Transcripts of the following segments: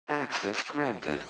Access granted.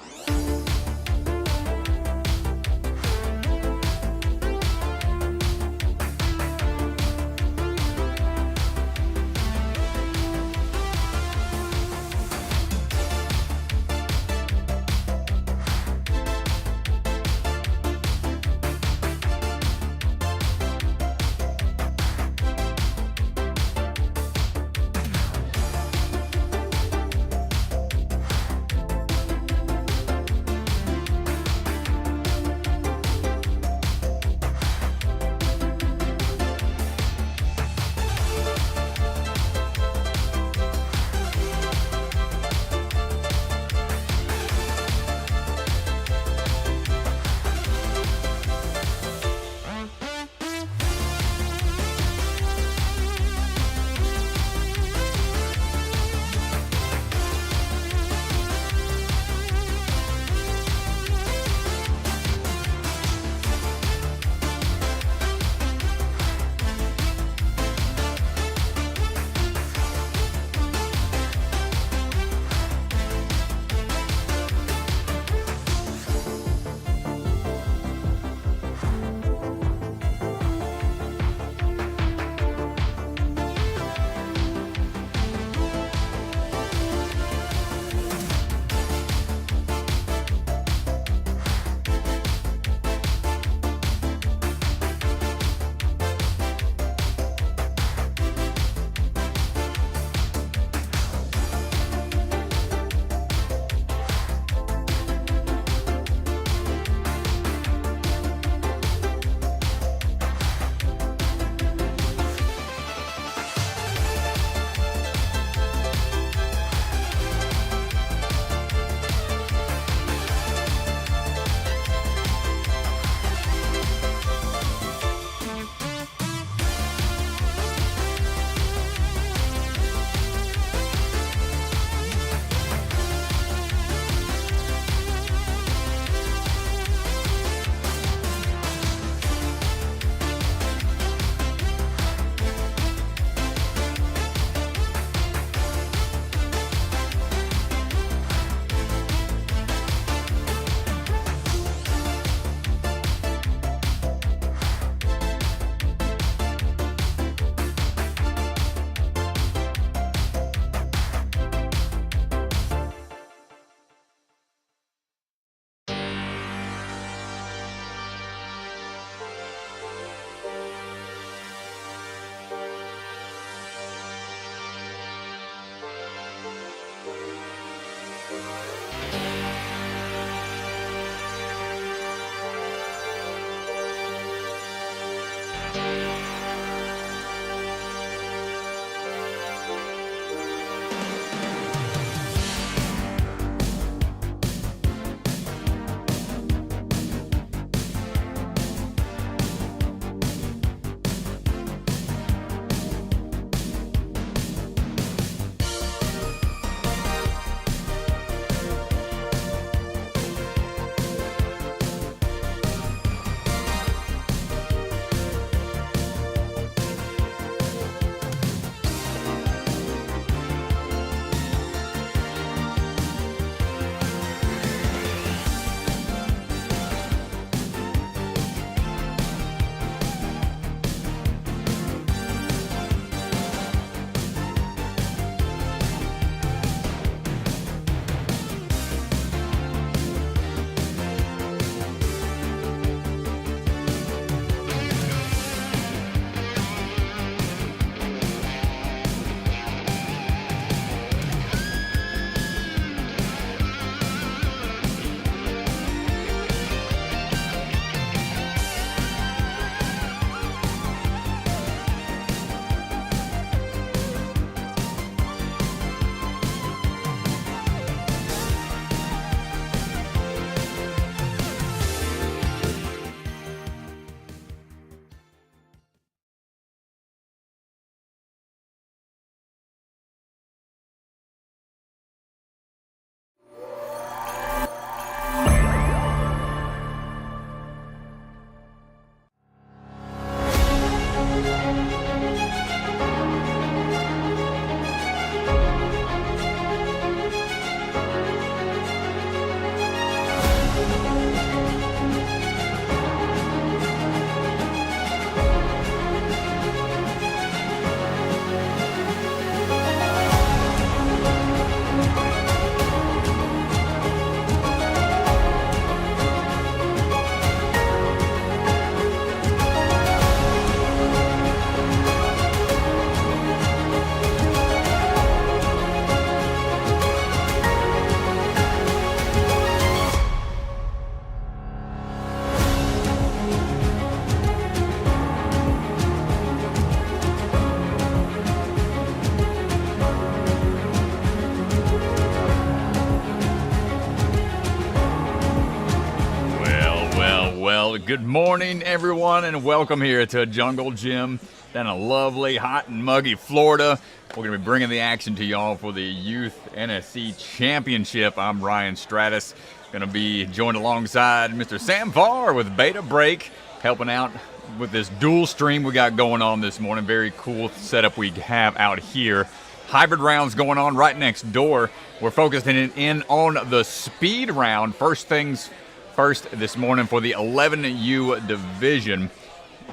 Well, good morning, everyone, and welcome here to Jungle Gym down in lovely, hot and muggy Florida. We're going to be bringing the action to y'all for the Youth NSC Championship. I'm Ryan Stratus, going to be joined alongside Mr. Sam Farr with Beta Break, helping out with this dual stream we got going on this morning. Very cool setup we have out here. Hybrid rounds going on right next door. We're focusing in on the speed round. First things first this morning for the 11U division.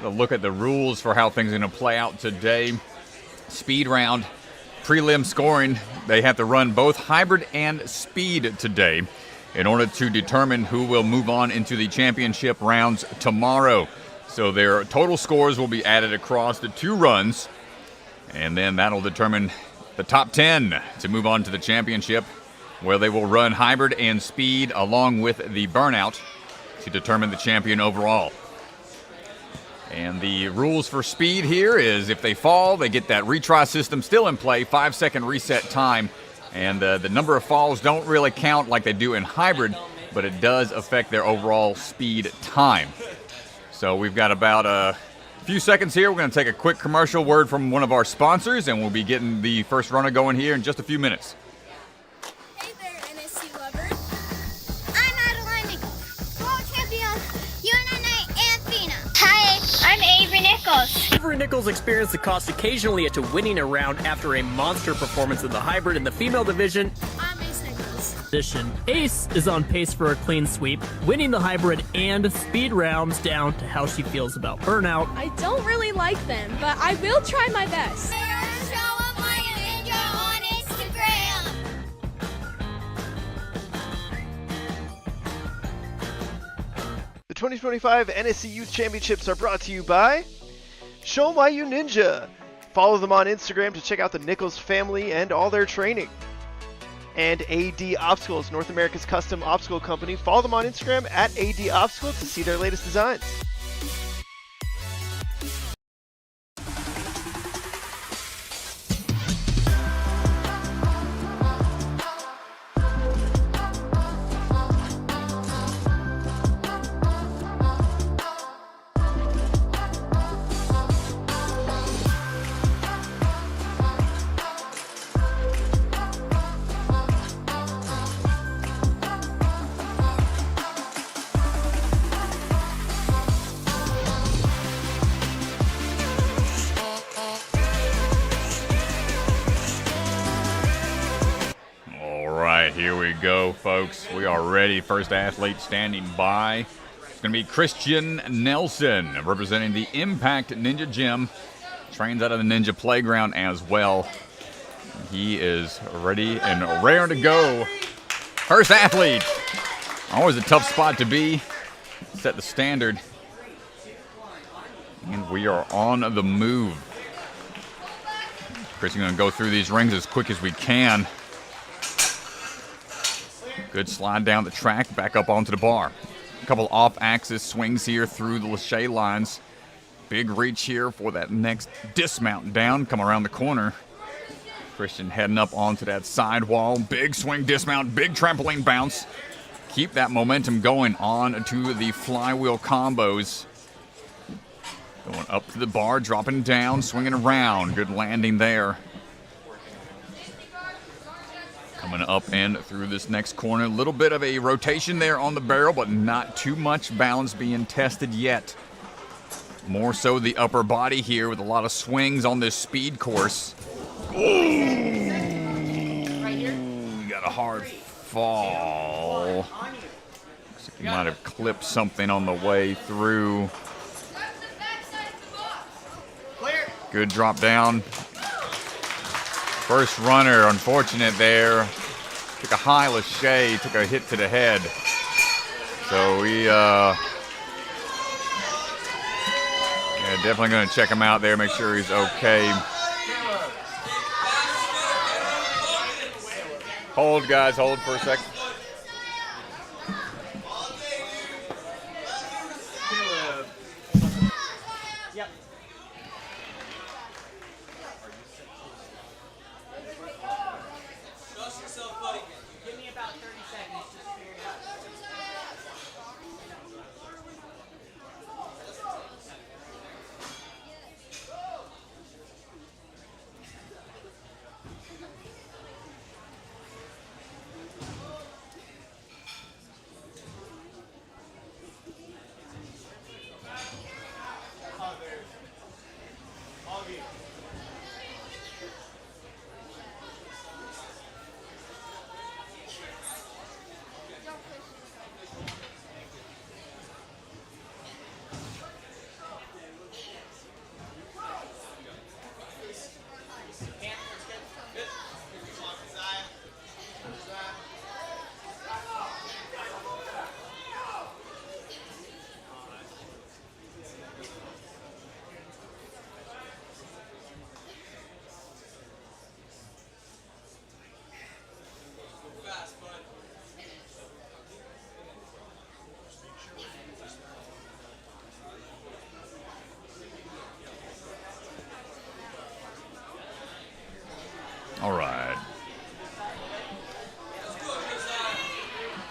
A look at the rules for how things are going to play out today. Speed round, prelim scoring. They have to run both hybrid and speed today in order to determine who will move on into the championship rounds tomorrow. So their total scores will be added across the two runs, and then that'll determine the top 10 to move on to the championship, where they will run hybrid and speed along with the burnout to determine the champion overall. And the rules for speed here is if they fall, they get that retry system still in play, 5-second reset time. And the number of falls don't really count like they do in hybrid, but it does affect their overall speed time. So we've got about a few seconds here. We're going to take a quick commercial word from one of our sponsors, and we'll be getting the first runner going here in just a few minutes. Hey there, NSC lovers. I'm Adeline Nichols, world champion, UNNA and FINA. Hi, I'm Avery Nichols. Avery Nichols experienced the cost occasionally to winning a round after a monster performance in the hybrid in the female division. I'm Ace Nichols. Ace is on pace for a clean sweep, winning the hybrid and speed rounds down to how she feels about burnout. I don't really like them, but I will try my best. The 2025 NSC Youth Championships are brought to you by Show My You Ninja. Follow them on Instagram to check out the Nichols family and all their training. And AD Obstacles, North America's custom obstacle company. Follow them on Instagram at AD Obstacles to see their latest designs. Here we go, folks. We are ready. First athlete standing by. It's going to be Christian Nelson, representing the Impact Ninja Gym. Trains out of the Ninja Playground as well. He is ready and raring to go. First athlete. Always a tough spot to be. Set the standard. And we are on the move. Christian's going to go through these rings as quick as we can. Good slide down the track, back up onto the bar. A couple off-axis swings here through the lachet lines. Big reach here for that next dismount down, come around the corner. Christian heading up onto that sidewall. Big swing dismount, big trampoline bounce. Keep that momentum going on to the flywheel combos. Going up to the bar, dropping down, swinging around. Good landing there. Coming up and through this next corner. A little bit of a rotation there on the barrel, but not too much balance being tested yet. More so the upper body here with a lot of swings on this speed course. Ooh, got a hard fall. Looks like he might have clipped something on the way through. Good drop down. First runner, unfortunate there. Took a high lachet, took a hit to the head. So we definitely going to check him out there, make sure he's okay. Hold, guys, hold for a second.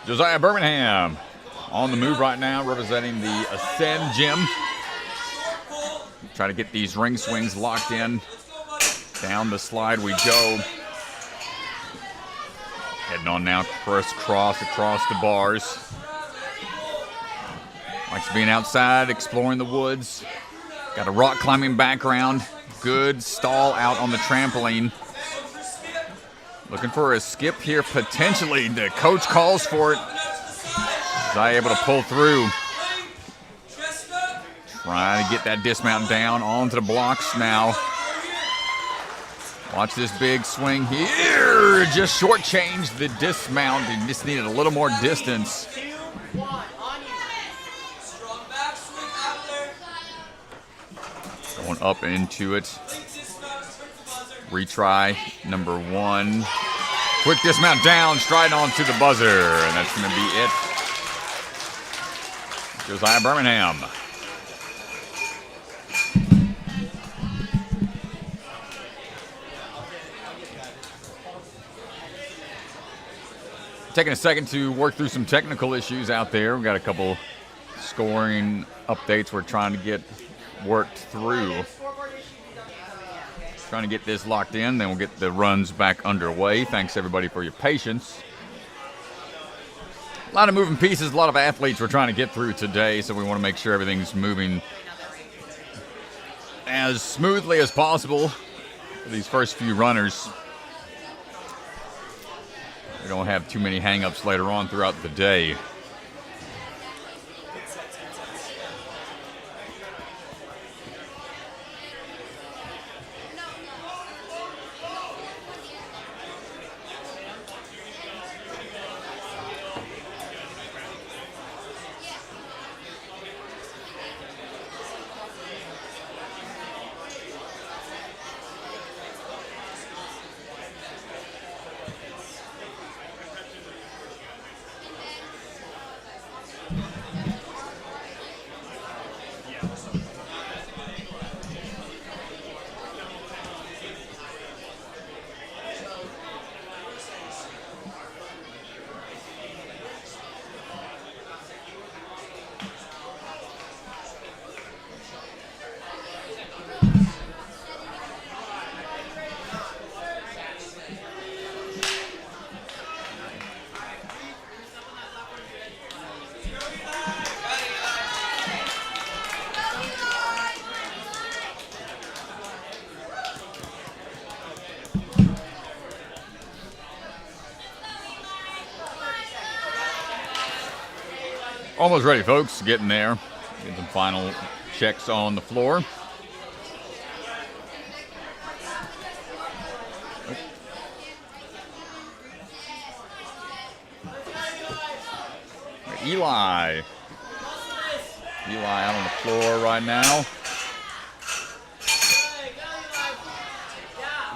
Josiah Birmingham on the move right now, representing the Ascend Gym. Try to get these ring swings locked in. Down the slide we go. Heading on now, crisscross across the bars. Likes being outside, exploring the woods. Got a rock climbing background. Good stall out on the trampoline. Looking for a skip here, potentially. The coach calls for it. Zai able to pull through. Trying to get that dismount down onto the blocks now. Watch this big swing here. Just shortchanged the dismount. He just needed a little more distance. Going up into it. Retry number 1. Quick dismount down, stride onto the buzzer, and that's going to be it. Josiah Birmingham. Taking a second to work through some technical issues out there. We've got a couple scoring updates we're trying to get worked through. Trying to get this locked in, then we'll get the runs back underway. Thanks everybody for your patience. A lot of moving pieces, a lot of athletes we're trying to get through today, so we want to make sure everything's moving as smoothly as possible for these first few runners. We don't have too many hang-ups later on throughout the day. Almost ready, folks. Getting there. Getting some final checks on the floor. Eli. Eli out on the floor right now.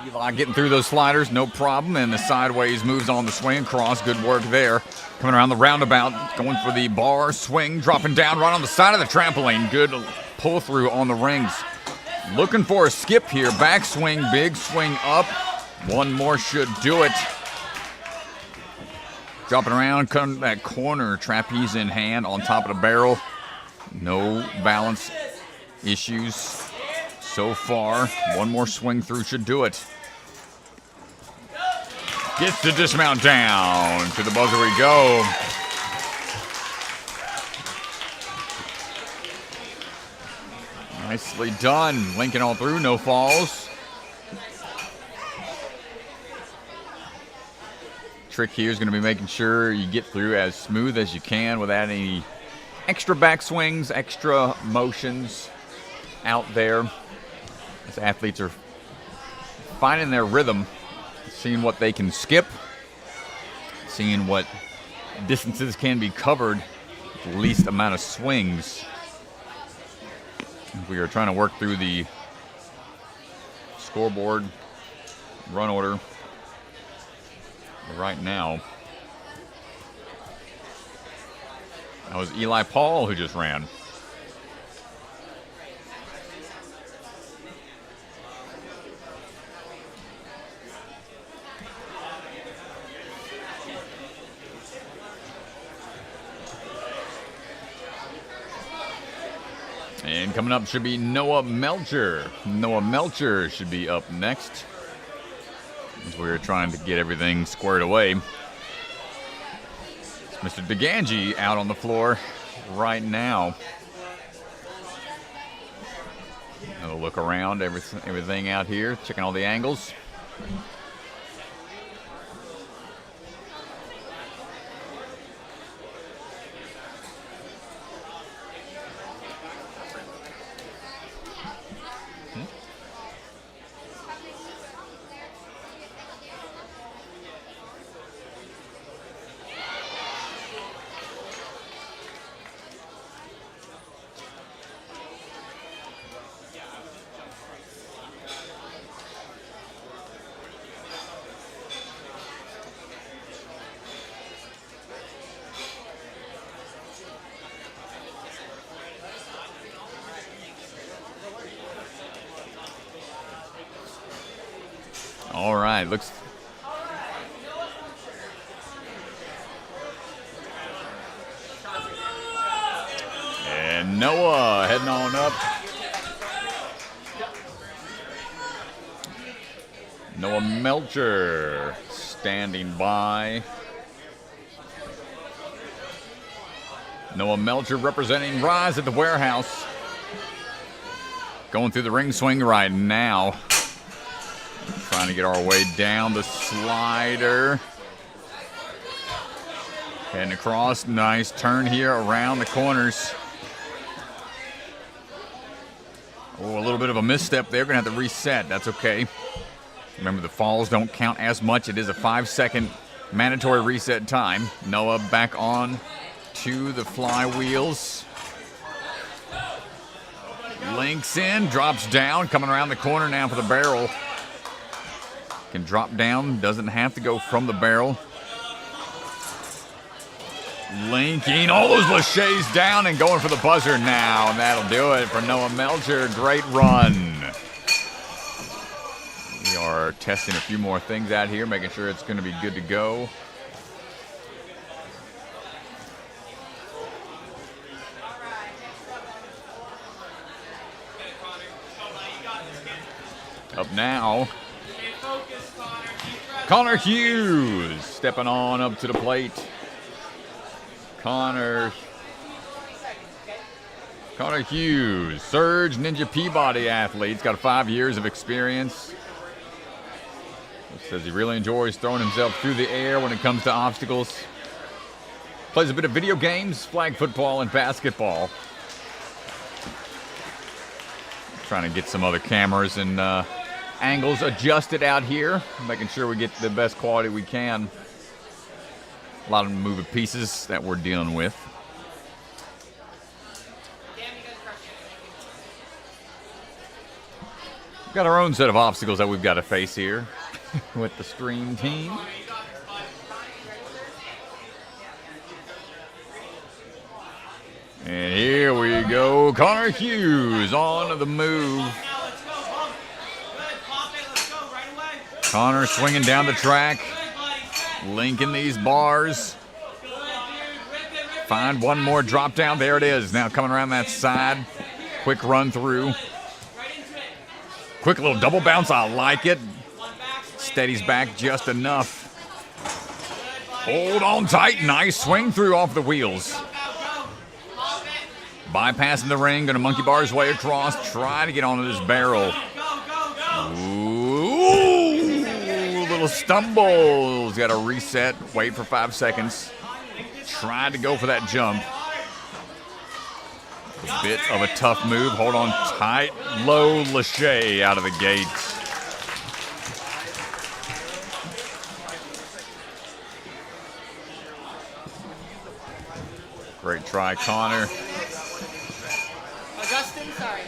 Eli getting through those sliders, no problem. And the sideways moves on the swing cross. Good work there. Coming around the roundabout, going for the bar swing, dropping down right on the side of the trampoline. Good pull through on the rings. Looking for a skip here. Back swing, big swing up. One more should do it. Dropping around, cutting that corner, trapeze in hand on top of the barrel. No balance issues so far. One more swing through should do it. Gets the dismount down. To the buzzer we go. Nicely done. Linking all through, no falls. Trick here is going to be making sure you get through as smooth as you can without any extra back swings, extra motions out there. As athletes are finding their rhythm, seeing what they can skip, seeing what distances can be covered with the least amount of swings. We are trying to work through the scoreboard run order right now. That was Eli Paul who just ran. And coming up should be Noah Melcher. Noah Melcher should be up next, as we're trying to get everything squared away. It's Mr. DeGangi out on the floor right now. Another look around, everything out here, checking all the angles. All right, looks. And Noah heading on up. Noah Melcher standing by. Noah Melcher representing Rise at the Warehouse. Going through the ring swing right now. Trying to get our way down the slider. Heading across. Nice turn here around the corners. Oh, a little bit of a misstep there. Going to have to reset. That's okay. Remember, the falls don't count as much. It is a 5-second mandatory reset time. Noah back on to the flywheels. Links in, drops down, coming around the corner now for the barrel. Can drop down, doesn't have to go from the barrel. Linking all those laches down and going for the buzzer now. And that'll do it for Noah Melcher. Great run. We are testing a few more things out here, making sure it's going to be good to go. Up now, Connor Hughes stepping on up to the plate. Connor Hughes, Surge Ninja Peabody athlete. He's got 5 years of experience. He says he really enjoys throwing himself through the air when it comes to obstacles. Plays a bit of video games, flag football, and basketball. Trying to get some other cameras and angles adjusted out here, making sure we get the best quality we can. A lot of moving pieces that we're dealing with. Got our own set of obstacles that we've got to face here with the stream team. And here we go, Connor Hughes on the move. Connor swinging down the track, linking these bars. Find one more drop down. There it is. Now coming around that side. Quick run through. Quick little double bounce. I like it. Steadies back just enough. Hold on tight. Nice swing through off the wheels. Bypassing the ring. Going to monkey bar his way across. Try to get onto this barrel. Ooh. Little stumbles. Got to reset. Wait for 5 seconds. Tried to go for that jump. A bit of a tough move. Hold on tight. Low lache out of the gate. Great try, Connor. Augustine, sorry.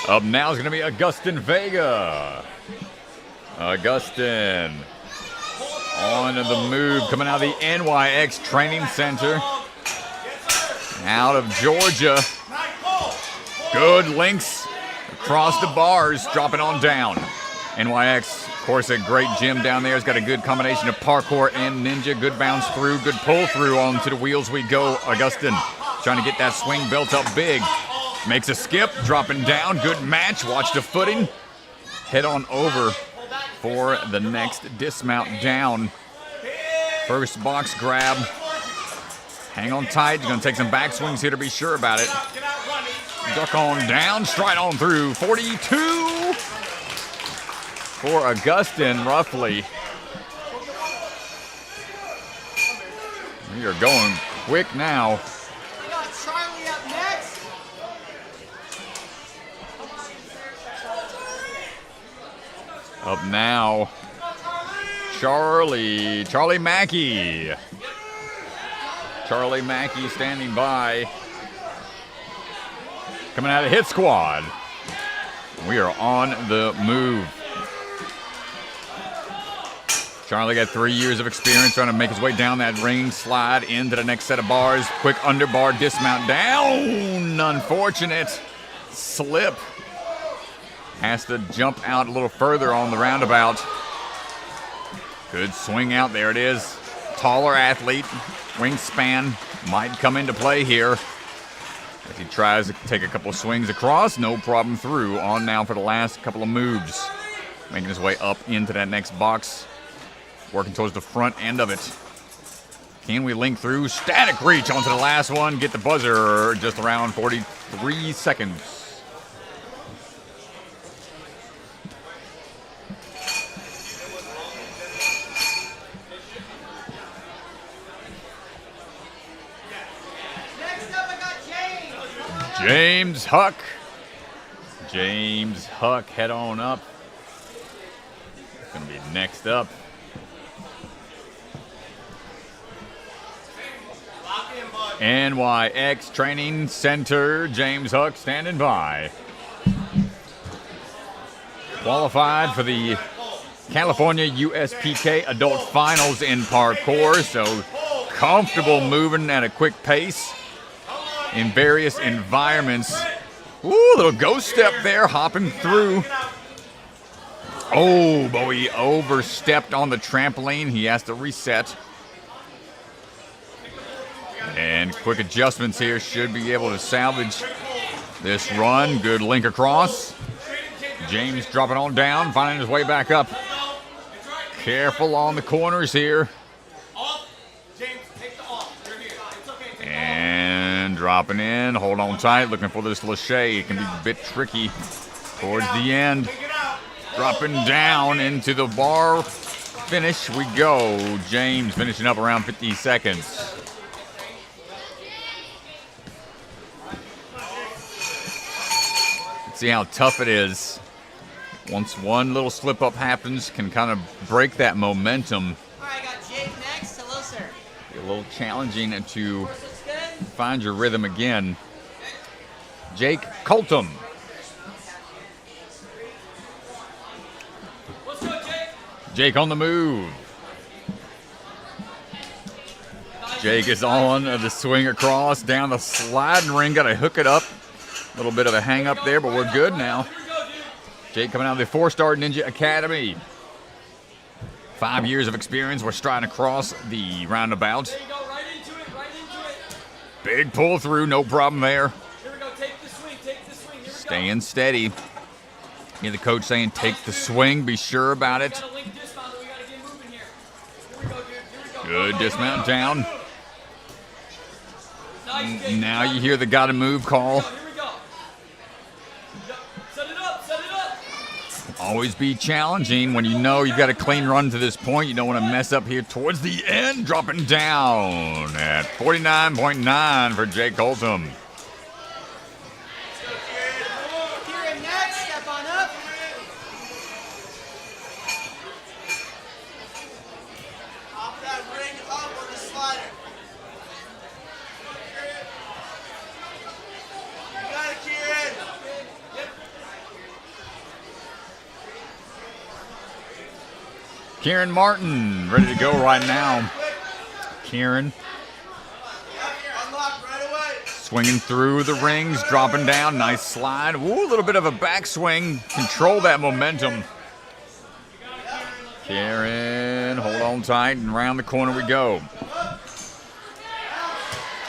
Up now is going to be Augustin Vega. Augustin on the move, coming out of the NYX Training Center. Out of Georgia. Good links Across the bars, dropping on down. NYX, of course, a great gym down there. Has got a good combination of parkour and ninja. Good bounce through, good pull through. Onto the wheels we go. Augustin trying to get that swing built up big. Makes a skip, dropping down. Good match. Watch the footing. Head on over for the next dismount down. First box grab. Hang on tight. You're going to take some back swings here to be sure about it. Duck on down. Stride on through. 42 for Augustin, roughly. We are going quick now. We got Charlie up next. Up now, Charlie Mackey. Charlie Mackey standing by. Coming out of Hit Squad. We are on the move. Charlie got 3 years of experience trying to make his way down that ring, slide into the next set of bars. Quick underbar dismount down. Unfortunate slip. Has to jump out a little further on the roundabout. Good swing out. There it is. Taller athlete. Wingspan might come into play here. As he tries to take a couple of swings across, no problem through. On now for the last couple of moves. Making his way up into that next box. Working towards the front end of it. Can we link through? Static reach onto the last one. Get the buzzer just around 43 seconds. James Huck. James Huck, head on up. It's going to be next up. NYX Training Center. James Huck standing by. Qualified for the California USPK Adult Finals in parkour. So comfortable moving at a quick pace in various environments. Ooh, little ghost step there, hopping through. Oh, but he overstepped on the trampoline. He has to reset. And quick adjustments here should be able to salvage this run. Good link across. James dropping on down, finding his way back up. Careful on the corners here. And dropping in, hold on tight, looking for this lache. It can be a bit tricky towards the end. Dropping down into the bar finish we go. James finishing up around 50 seconds. Let's see how tough it is. Once one little slip up happens, can kind of break that momentum. All right, I got Jake next. Hello, sir. Be a little challenging to find your rhythm again. Jake Colton. Let's go, Jake. Jake on the move. Jake is on the swing across, down the sliding ring. Got to hook it up. A little bit of a hang up there, but we're good now. Jake coming out of the 4-Star Ninja Academy. 5 years of experience. We're striding across the roundabout. Big pull through, no problem there. Here we go. Take the swing. Take the swing. Here we go. Staying steady. Hear the coach saying, take the swing, be sure about it. Good dismount down. Now you hear the gotta move call. Always be challenging when you know you've got a clean run to this point. You don't want to mess up here towards the end. Dropping down at 49.9 for Jake Colton. Kieran next. Step on up. Pop that ring up on the slider. You got it, Kieran. Yep. Kieran Martin, ready to go right now. Kieran Unlock right away. Swinging through the rings, dropping down, nice slide. Ooh, a little bit of a backswing. Control that momentum. Karen, hold on tight, and around the corner we go.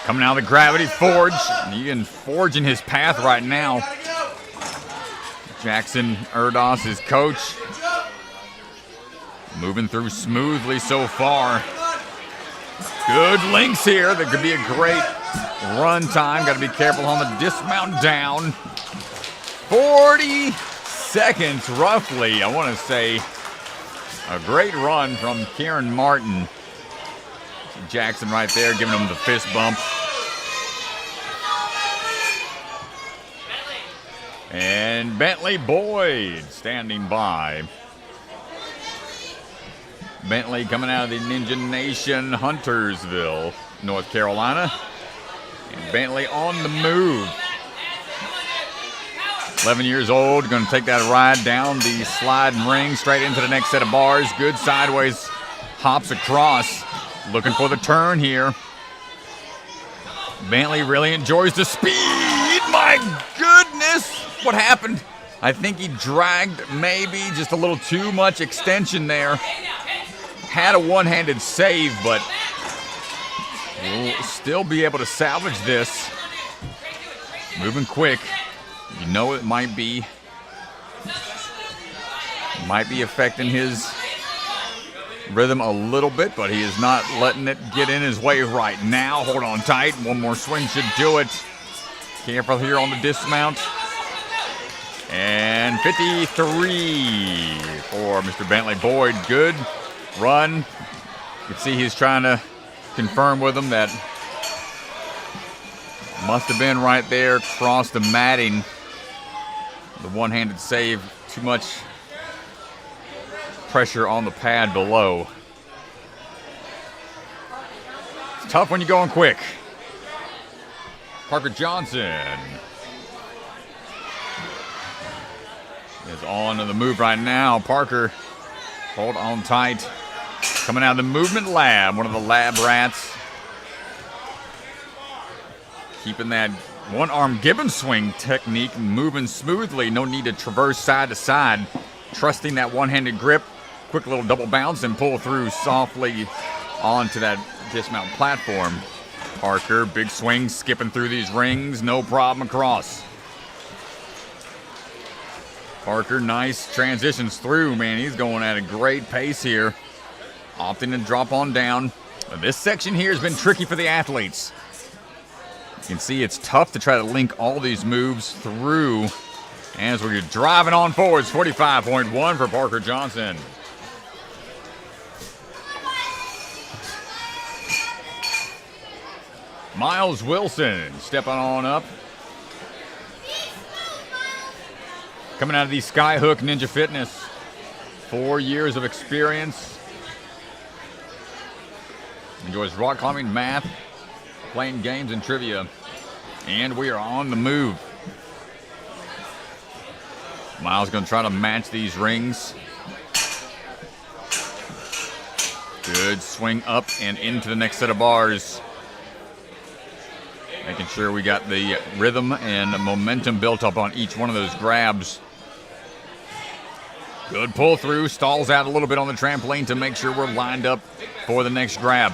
Coming out of the gravity forge. Negan forging his path right now. Jackson Erdos, his coach. Moving through smoothly so far. Good links here. That could be a great run time. Got to be careful on the dismount down. 40 seconds roughly, I want to say. A great run from Kieran Martin. Jackson right there giving him the fist bump. And Bentley Boyd standing by. Bentley coming out of the Ninja Nation, Huntersville, North Carolina. And Bentley on the move. 11 years old, going to take that ride down the slide and ring, straight into the next set of bars. Good sideways hops across. Looking for the turn here. Bentley really enjoys the speed. My goodness, what happened? I think he dragged maybe just a little too much extension there. Had a one-handed save, but will still be able to salvage this. Moving quick. You know it might be affecting his rhythm a little bit, but he is not letting it get in his way right now. Hold on tight. One more swing should do it. Careful here on the dismount. And 53 for Mr. Bentley Boyd. Good run. You can see he's trying to confirm with him that must have been right there across the matting. The one-handed save, too much pressure on the pad below. It's tough when you're going quick. Parker Johnson is on the move right now. Parker, hold on tight. Coming out of the movement lab, one of the lab rats. Keeping that one-arm Gibbon swing technique moving smoothly. No need to traverse side to side. Trusting that one-handed grip. Quick little double bounce and pull through softly onto that dismount platform. Parker, big swing, skipping through these rings. No problem across. Parker, nice transitions through, man. He's going at a great pace here. Opting to drop on down. This section here has been tricky for the athletes. You can see it's tough to try to link all these moves through. As we're driving on forwards, 45.1 for Parker Johnson. Miles Wilson stepping on up. Coming out of the Skyhook Ninja Fitness. 4 years of experience. Enjoys rock climbing, math, playing games, and trivia. And we are on the move. Miles going to try to match these rings. Good swing up and into the next set of bars. Making sure we got the rhythm and the momentum built up on each one of those grabs. Good pull through, stalls out a little bit on the trampoline to make sure we're lined up for the next grab.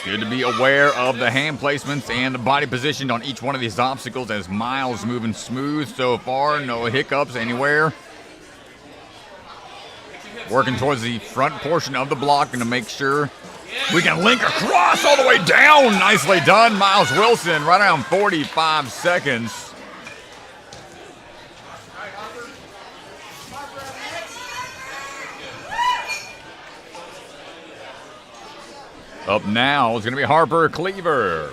Good to be aware of the hand placements and the body position on each one of these obstacles as Miles moving smooth so far. No hiccups anywhere. Working towards the front portion of the block and to make sure we can link across all the way down. Nicely done, Miles Wilson, right around 45 seconds. Up now is going to be Harper Cleaver.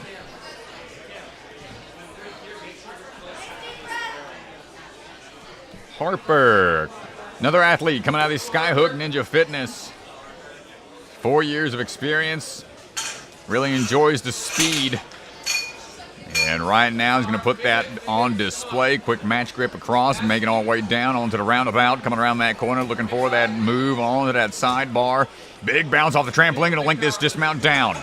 Harper, another athlete coming out of the Skyhook Ninja Fitness. 4 years of experience. Really enjoys the speed. And right now he's going to put that on display. Quick match grip across, making all the way down onto the roundabout. Coming around that corner, looking for that move onto that sidebar. Big bounce off the trampoline, going to link this dismount down.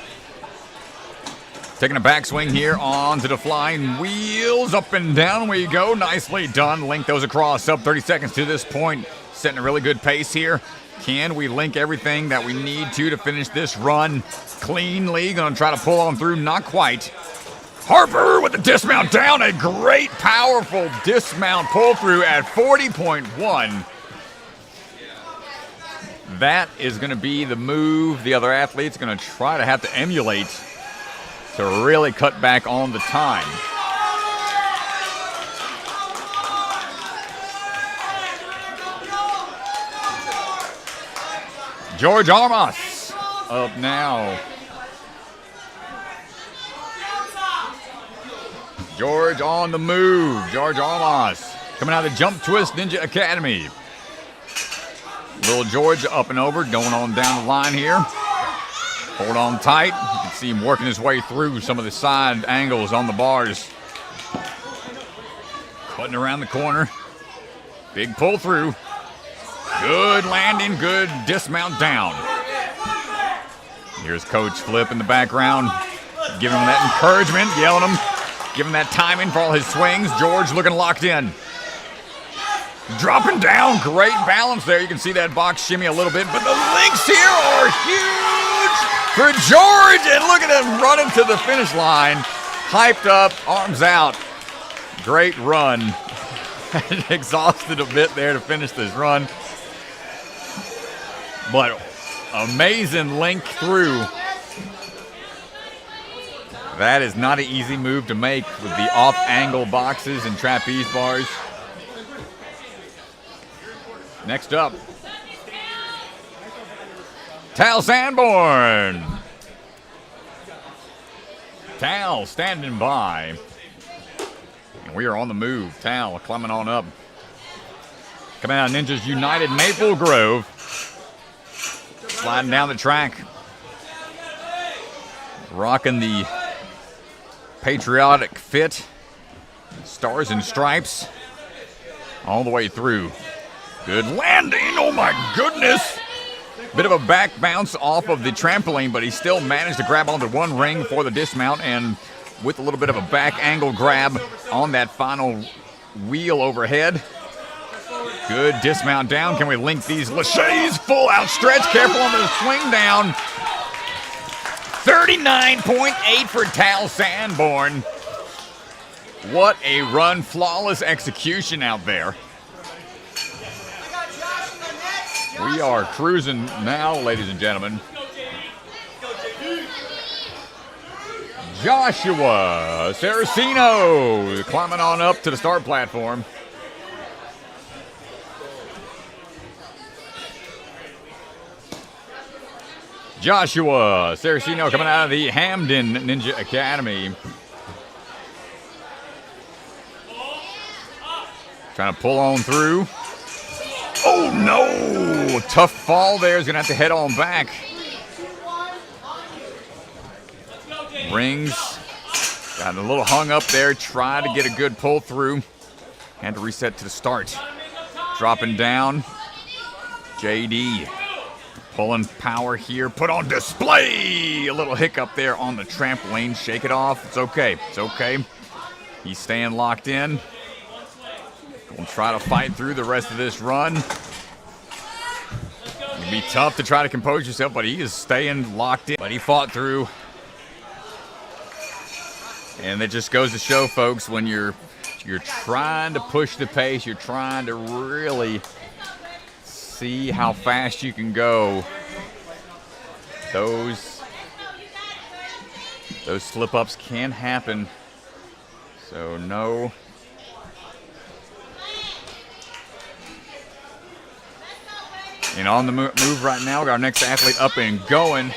Taking a backswing here onto the flying wheels. Up and down we go. Nicely done. Link those across. Sub 30 seconds to this point. Setting a really good pace here. Can we link everything that we need to finish this run cleanly? Gonna try to pull on through. Not quite. Harper with the dismount down. A great, powerful dismount pull through at 40.1. That is going to be the move the other athlete's going to try to have to emulate to really cut back on the time. George Armas up now. George on the move. George Armas coming out of the Jump Twist Ninja Academy. Little George up and over, going on down the line here. Hold on tight. You can see him working his way through some of the side angles on the bars. Cutting around the corner. Big pull through. Good landing, good dismount down. Here's Coach Flip in the background, giving him that encouragement, yelling him, giving that timing for all his swings. George looking locked in. Dropping down, great balance there. You can see that box shimmy a little bit, but the links here are huge for George. And look at him running to the finish line. Hyped up, arms out. Great run. Exhausted a bit there to finish this run. But amazing link through. That is not an easy move to make with the off-angle boxes and trapeze bars. Next up, Tal Sanborn. Tal standing by. And we are on the move. Tal climbing on up. Coming out of Ninjas United Maple Grove. Sliding down the track. Rocking the patriotic fit. Stars and stripes. All the way through. Good landing, oh my goodness. Bit of a back bounce off of the trampoline, but he still managed to grab onto one ring for the dismount, and with a little bit of a back angle grab on that final wheel overhead. Good dismount down. Can we link these laches? Full out stretch, careful on the swing down. 39.8 for Tal Sanborn. What a run, flawless execution out there. We are cruising now, ladies and gentlemen. Joshua Saraceno climbing on up to the start platform. Joshua Saraceno coming out of the Hamden Ninja Academy. Trying to pull on through. Oh no! Tough fall there. He's going to have to head on back. Rings. Got a little hung up there. Tried to get a good pull through. Had to reset to the start. Dropping down. JD. Pulling power here. Put on display. A little hiccup there on the trampoline. Shake it off. It's okay. It's okay. He's staying locked in. We'll try to fight through the rest of this run. It'll be tough to try to compose yourself, but he is staying locked in. But he fought through. And that just goes to show, folks, when you're trying to push the pace, you're trying to really see how fast you can go. Those slip-ups can happen. So no. And on the move right now, we got our next athlete up and going.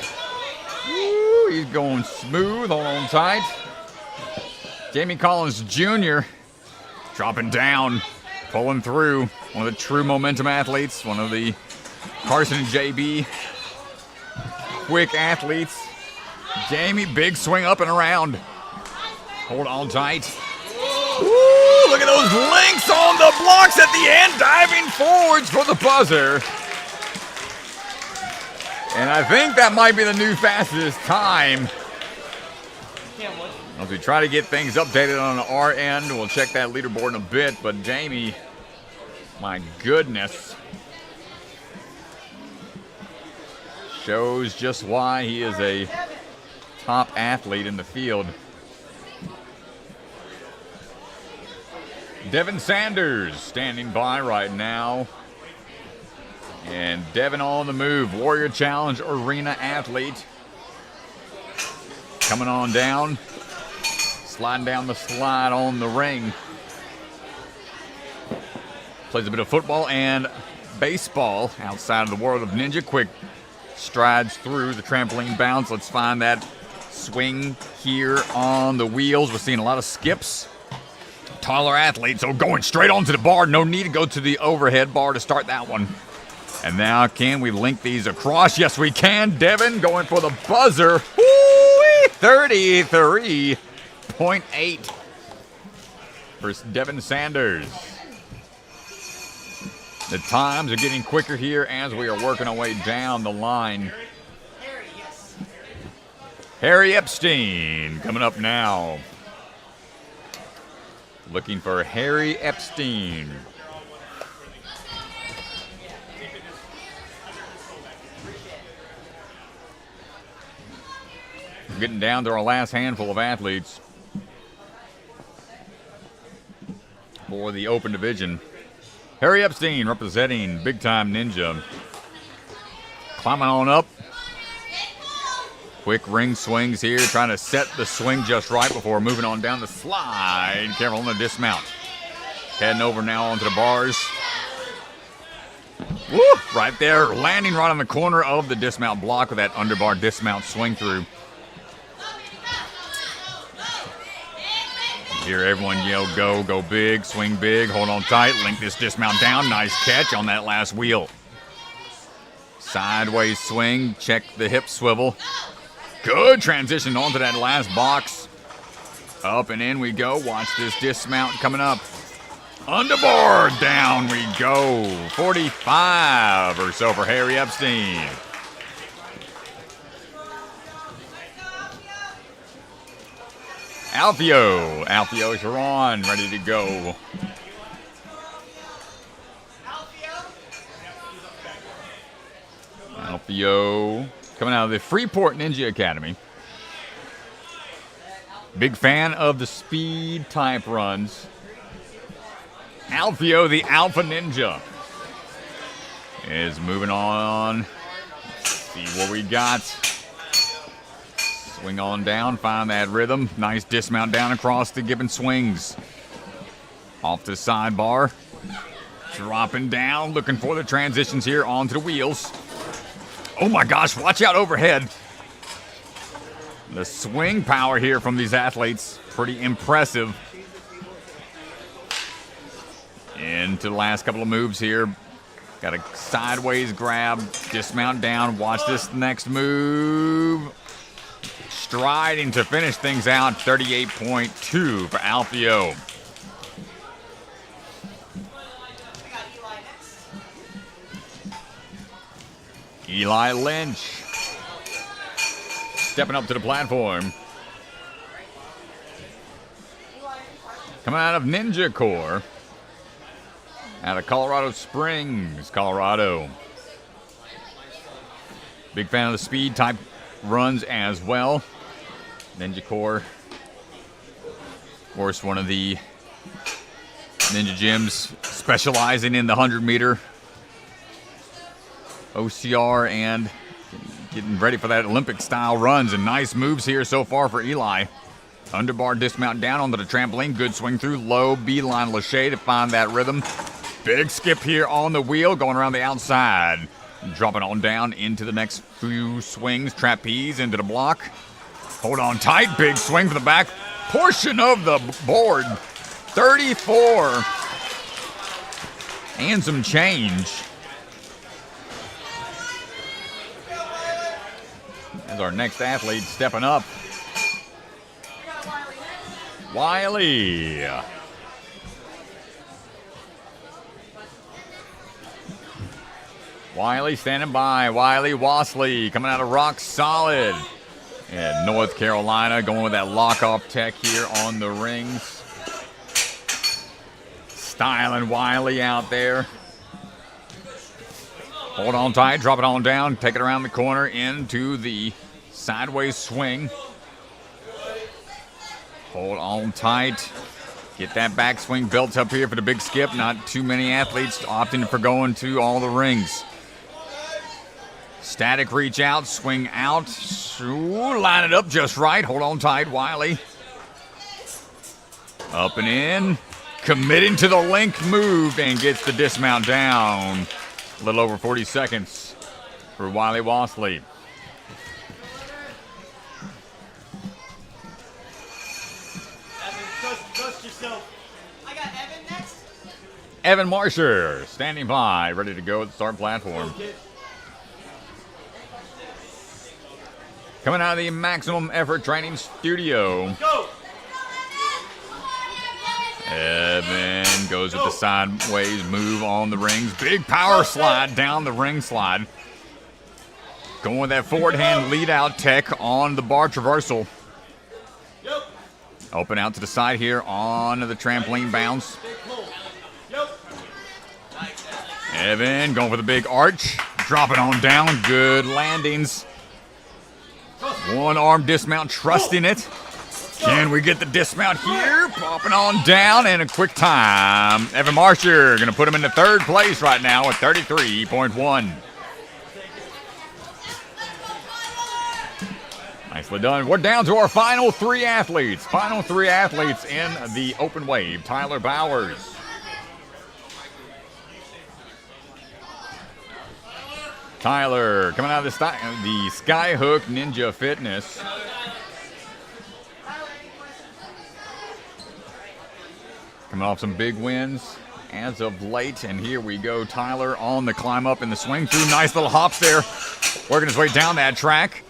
Woo, he's going smooth, hold on tight. Jamie Collins Jr. dropping down, pulling through. One of the true momentum athletes, one of the Carson and JB quick athletes. Jamie, big swing up and around. Hold on tight. Woo, look at those links on the blocks at the end, diving forwards for the buzzer. And I think that might be the new fastest time. As we try to get things updated on our end, we'll check that leaderboard in a bit. But Jamie, my goodness, shows just why he is a top athlete in the field. Devin Sanders standing by right now. And Devin on the move. Warrior Challenge Arena athlete. Coming on down. Sliding down the slide on the ring. Plays a bit of football and baseball outside of the world of ninja. Quick strides through the trampoline bounce. Let's find that swing here on the wheels. We're seeing a lot of skips. Taller athlete, so going straight onto the bar. No need to go to the overhead bar to start that one. And now, can we link these across? Yes, we can. Devin going for the buzzer. Woo-wee! 33.8 for Devin Sanders. The times are getting quicker here as we are working our way down the line. Harry Epstein coming up now. Looking for Harry Epstein. Getting down to our last handful of athletes for the open division. Harry Epstein representing Big Time Ninja. Climbing on up. Quick ring swings here, trying to set the swing just right before moving on down the slide. Careful on the dismount. Heading over now onto the bars. Woo! Right there, landing right on the corner of the dismount block with that underbar dismount swing through. Hear everyone yell, go, go big, swing big, hold on tight, link this dismount down. Nice catch on that last wheel. Sideways swing, check the hip swivel. Good transition onto that last box. Up and in we go. Watch this dismount coming up. Underboard, down we go. 45 or so for Harry Epstein. Alfio Sharon, ready to go. Alfio coming out of the Freeport Ninja Academy. Big fan of the speed type runs. Alfio, the Alpha Ninja, is moving on. Let's see what we got. Swing on down, find that rhythm. Nice dismount down across the given swings. Off to the sidebar. Dropping down, looking for the transitions here onto the wheels. Oh my gosh, watch out overhead. The swing power here from these athletes, pretty impressive. Into the last couple of moves here. Got a sideways grab, dismount down. Watch this next move. Striding to finish things out, 38.2 for Alfio. Eli Lynch stepping up to the platform. Coming out of Ninja Corps. Out of Colorado Springs, Colorado. Big fan of the speed type runs as well. Ninja Corps, of course, one of the ninja gyms specializing in the 100-meter OCR and getting ready for that Olympic-style runs. And nice moves here so far for Eli. Underbar dismount down onto the trampoline. Good swing through. Low beeline Lachey to find that rhythm. Big skip here on the wheel, going around the outside. Dropping on down into the next few swings. Trapeze into the block. Hold on tight. Big swing for the back portion of the board. 34. And some change. As our next athlete stepping up. Wiley. Wiley standing by. Wiley Wasley coming out of Rock Solid. And North Carolina going with that lock-off tech here on the rings. Styling Wiley out there. Hold on tight, drop it on down, take it around the corner into the sideways swing. Hold on tight. Get that backswing built up here for the big skip. Not too many athletes opting for going to all the rings. Static reach out, swing out. Ooh, line it up just right. Hold on tight, Wiley. Up and in. Committing to the link move and gets the dismount down. A little over 40 seconds for Wiley Wassley. Trust yourself. I got Evan next. Evan Marsher standing by, ready to go at the start platform. Coming out of the Maximum Effort Training Studio. Go. Evan goes with the sideways move on the rings. Big power slide down the ring slide. Going with that forward hand lead out tech on the bar traversal. Yep. Open out to the side here on the trampoline bounce. Yep. Evan going for the big arch. Drop it on down. Good landings. One arm dismount, trusting it. Can we get the dismount here? Popping on down and a quick time. Evan Marsher going to put him into third place right now at 33.1. Nicely done. We're down to our final three athletes. Final three athletes in the open wave. Tyler Bowers. Tyler coming out of the Skyhook Ninja Fitness. Coming off some big wins as of late. And here we go. Tyler on the climb up in the swing through. Nice little hops there. Working his way down that track.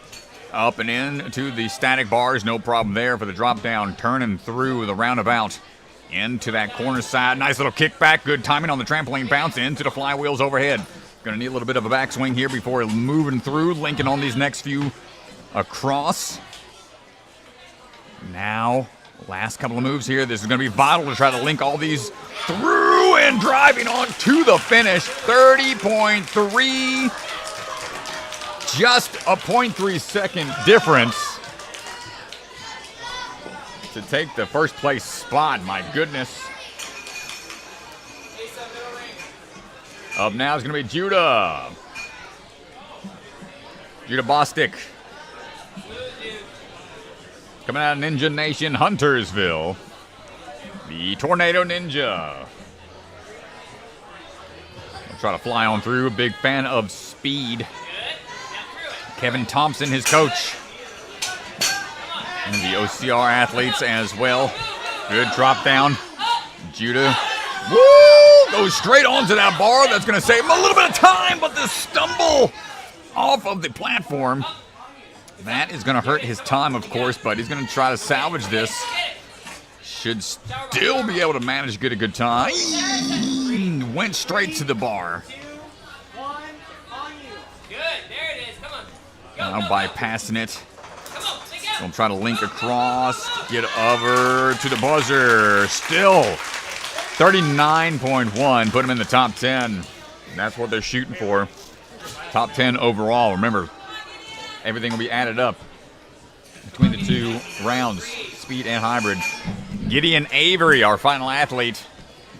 Up and in to the static bars. No problem there for the drop down. Turning through the roundabout into that corner side. Nice little kickback. Good timing on the trampoline bounce into the flywheels overhead. Going to need a little bit of a backswing here before moving through. Linking on these next few across. Now, last couple of moves here. This is going to be vital to try to link all these through and driving on to the finish. 30.3. Just a 0.3 second difference to take the first place spot. My goodness. Up now is going to be Judah. Judah Bostic. Coming out of Ninja Nation Huntersville. The Tornado Ninja. I'll try to fly on through. A big fan of speed. Kevin Thompson, his coach. And the OCR athletes as well. Good drop down. Judah. Woo! Goes straight onto that bar. That's going to save him a little bit of time, but the stumble off of the platform. That is going to hurt his time, of course, but he's going to try to salvage this. Should still be able to manage to get a good time. Went straight to the bar. Now bypassing it. Gonna try to link across. Get over to the buzzer. Still 39.1. Put him in the top 10. That's what they're shooting for. Top 10 overall. Remember, everything will be added up between the two rounds, speed and hybrid. Gideon Avery, our final athlete.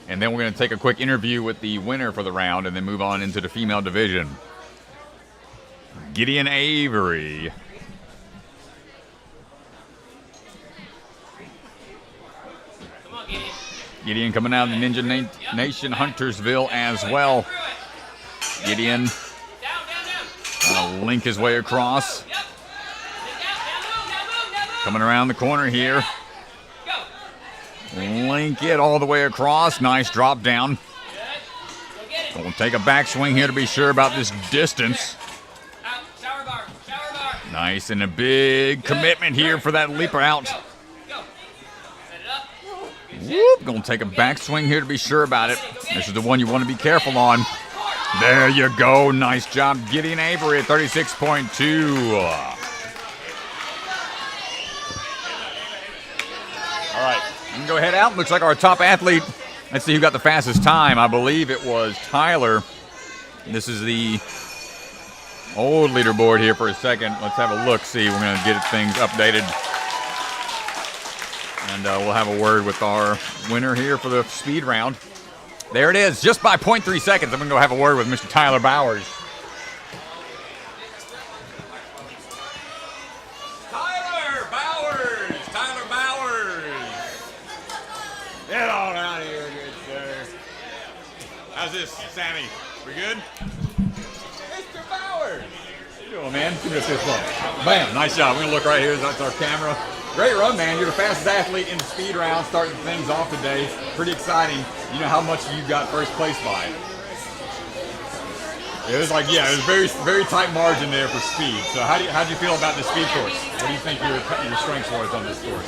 And then we're going to take a quick interview with the winner for the round and then move on into the female division. Gideon Avery. Gideon coming out of the Ninja Nation Huntersville as well. Gideon trying to link his way across. Coming around the corner here. Link it all the way across. Nice drop down. We'll take a backswing here to be sure about this distance. Nice and a big commitment here for that leaper out. Whoop, gonna take a backswing here to be sure about it. This is the one you want to be careful on. There you go. Nice job. Gideon Avery at 36.2. All right, you can go head out. Looks like our top athlete. Let's see who got the fastest time. I believe it was Tyler. This is the old leaderboard here for a second. Let's have a look, see. We're going to get things updated. And we'll have a word with our winner here for the speed round. There it is, just by 0.3 seconds. I'm going to go have a word with Mr. Tyler Bowers. Tyler Bowers! Tyler Bowers! Get on out of here, good sir. How's this, Sammy? We good? Mr. Bowers! How you doing, man? Give us this one. Bam, nice job. We're going to look right here. That's our camera. Great run, man. You're the fastest athlete in the speed round, starting things off today. Pretty exciting. You know how much you got first place by. It was like, yeah, it was very, very tight margin there for speed. So how do you feel about the speed course? What do you think your strengths was on this course?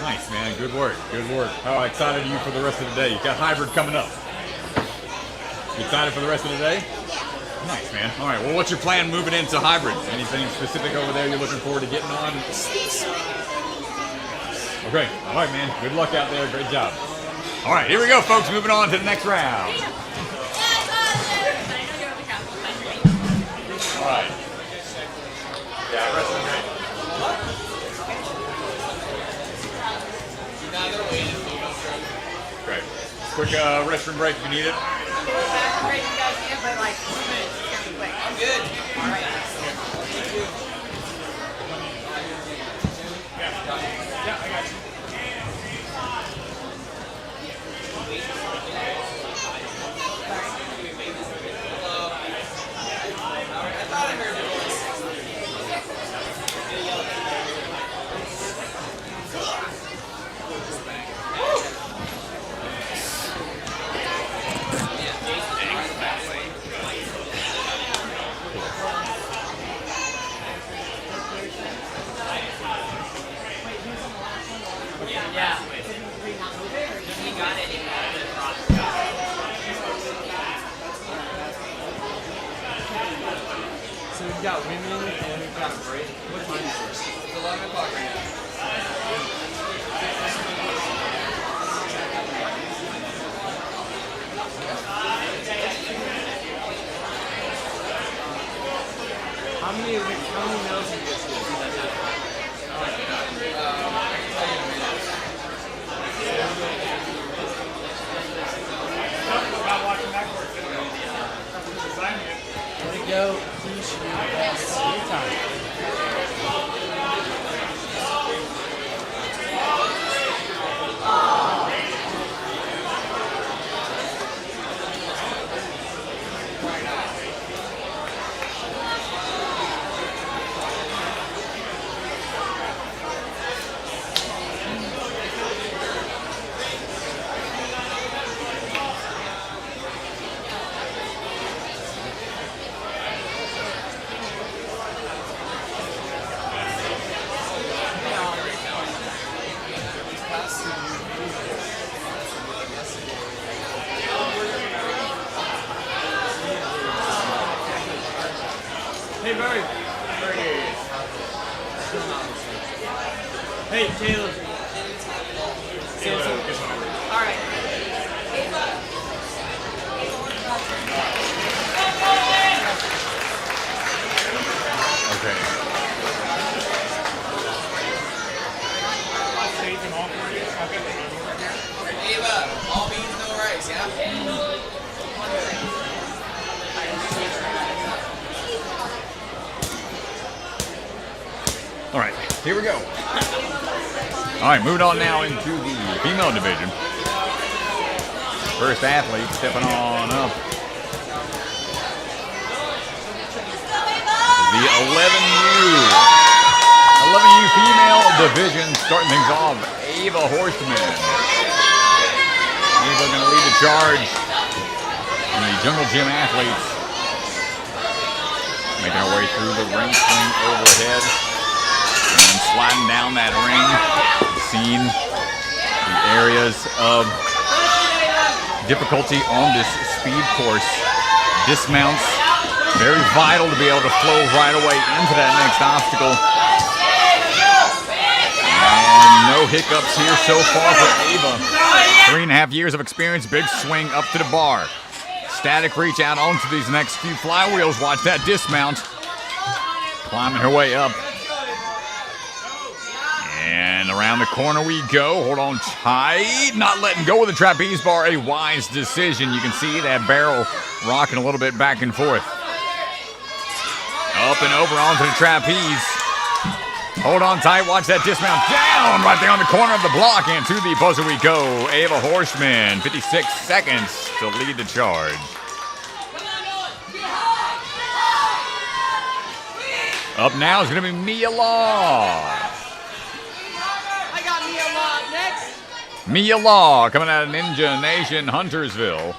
Nice, man. Good work. Good work. How excited are you for the rest of the day? You got hybrid coming up. You excited for the rest of the day? Nice, man. All right, well, what's your plan moving into hybrid? Anything specific over there you're looking forward to getting on? Okay, all right, man. Good luck out there. Great job. All right, here we go, folks. Moving on to the next round. All right. Yeah, wrestling great. Great. Quick restroom break if you need it. I'm good. All right. Yeah, I got you. So we've got women and we've got a break. What time is this? It's 11 o'clock right now. How many meals do you get to? Way to go. Teach your best anytime. Hey, Barry. Hey, Taylor. All right. Okay. Ava, all beans, no rice, yeah? All right, here we go. All right, moving on now into the female division. First athlete stepping on up. The 11U female division, starting things off, Ava Horstman. Ava going to lead the charge. And the Jungle Gym athletes making our way through the ring swing overhead. And sliding down that ring, seeing the areas of difficulty on this speed course. Dismounts, very vital to be able to flow right away into that next obstacle. And no hiccups here so far for Ava. 3.5 years of experience. Big swing up to the bar. Static reach out onto these next few flywheels. Watch that dismount. Climbing her way up. And around the corner we go. Hold on tight. Not letting go of the trapeze bar. A wise decision. You can see that barrel rocking a little bit back and forth. Up and over onto the trapeze. Hold on tight. Watch that dismount down right there on the corner of the block. And to the buzzer we go. Ava Horseman. 56 seconds to lead the charge. Up now is going to be Mia Law. Mia Law coming out of Ninja Nation, Huntersville.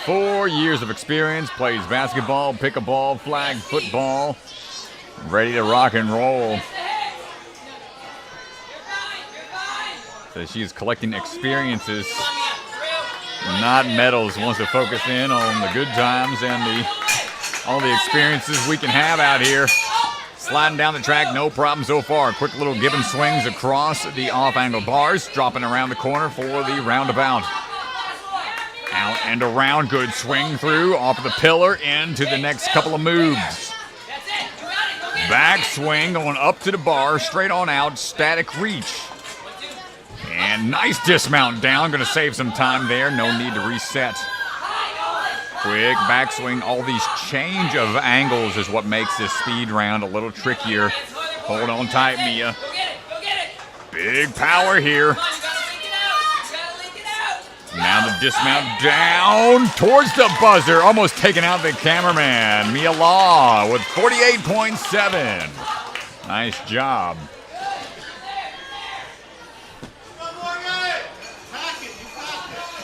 4 years of experience, plays basketball, pickleball, flag football. Ready to rock and roll. So she is collecting experiences, not medals. Wants to focus in on the good times and all the experiences we can have out here. Sliding down the track, no problem so far. Quick little give and swings across the off-angle bars. Dropping around the corner for the roundabout. Out and around, good swing through. Off of the pillar, into the next couple of moves. Back swing, going up to the bar, straight on out, static reach. And nice dismount down, gonna save some time there. No need to reset. Quick backswing. All these change of angles is what makes this speed round a little trickier. Hold on tight, Mia. Big power here. Now the dismount down towards the buzzer. Almost taking out the cameraman. Mia Law with 48.7. Nice job.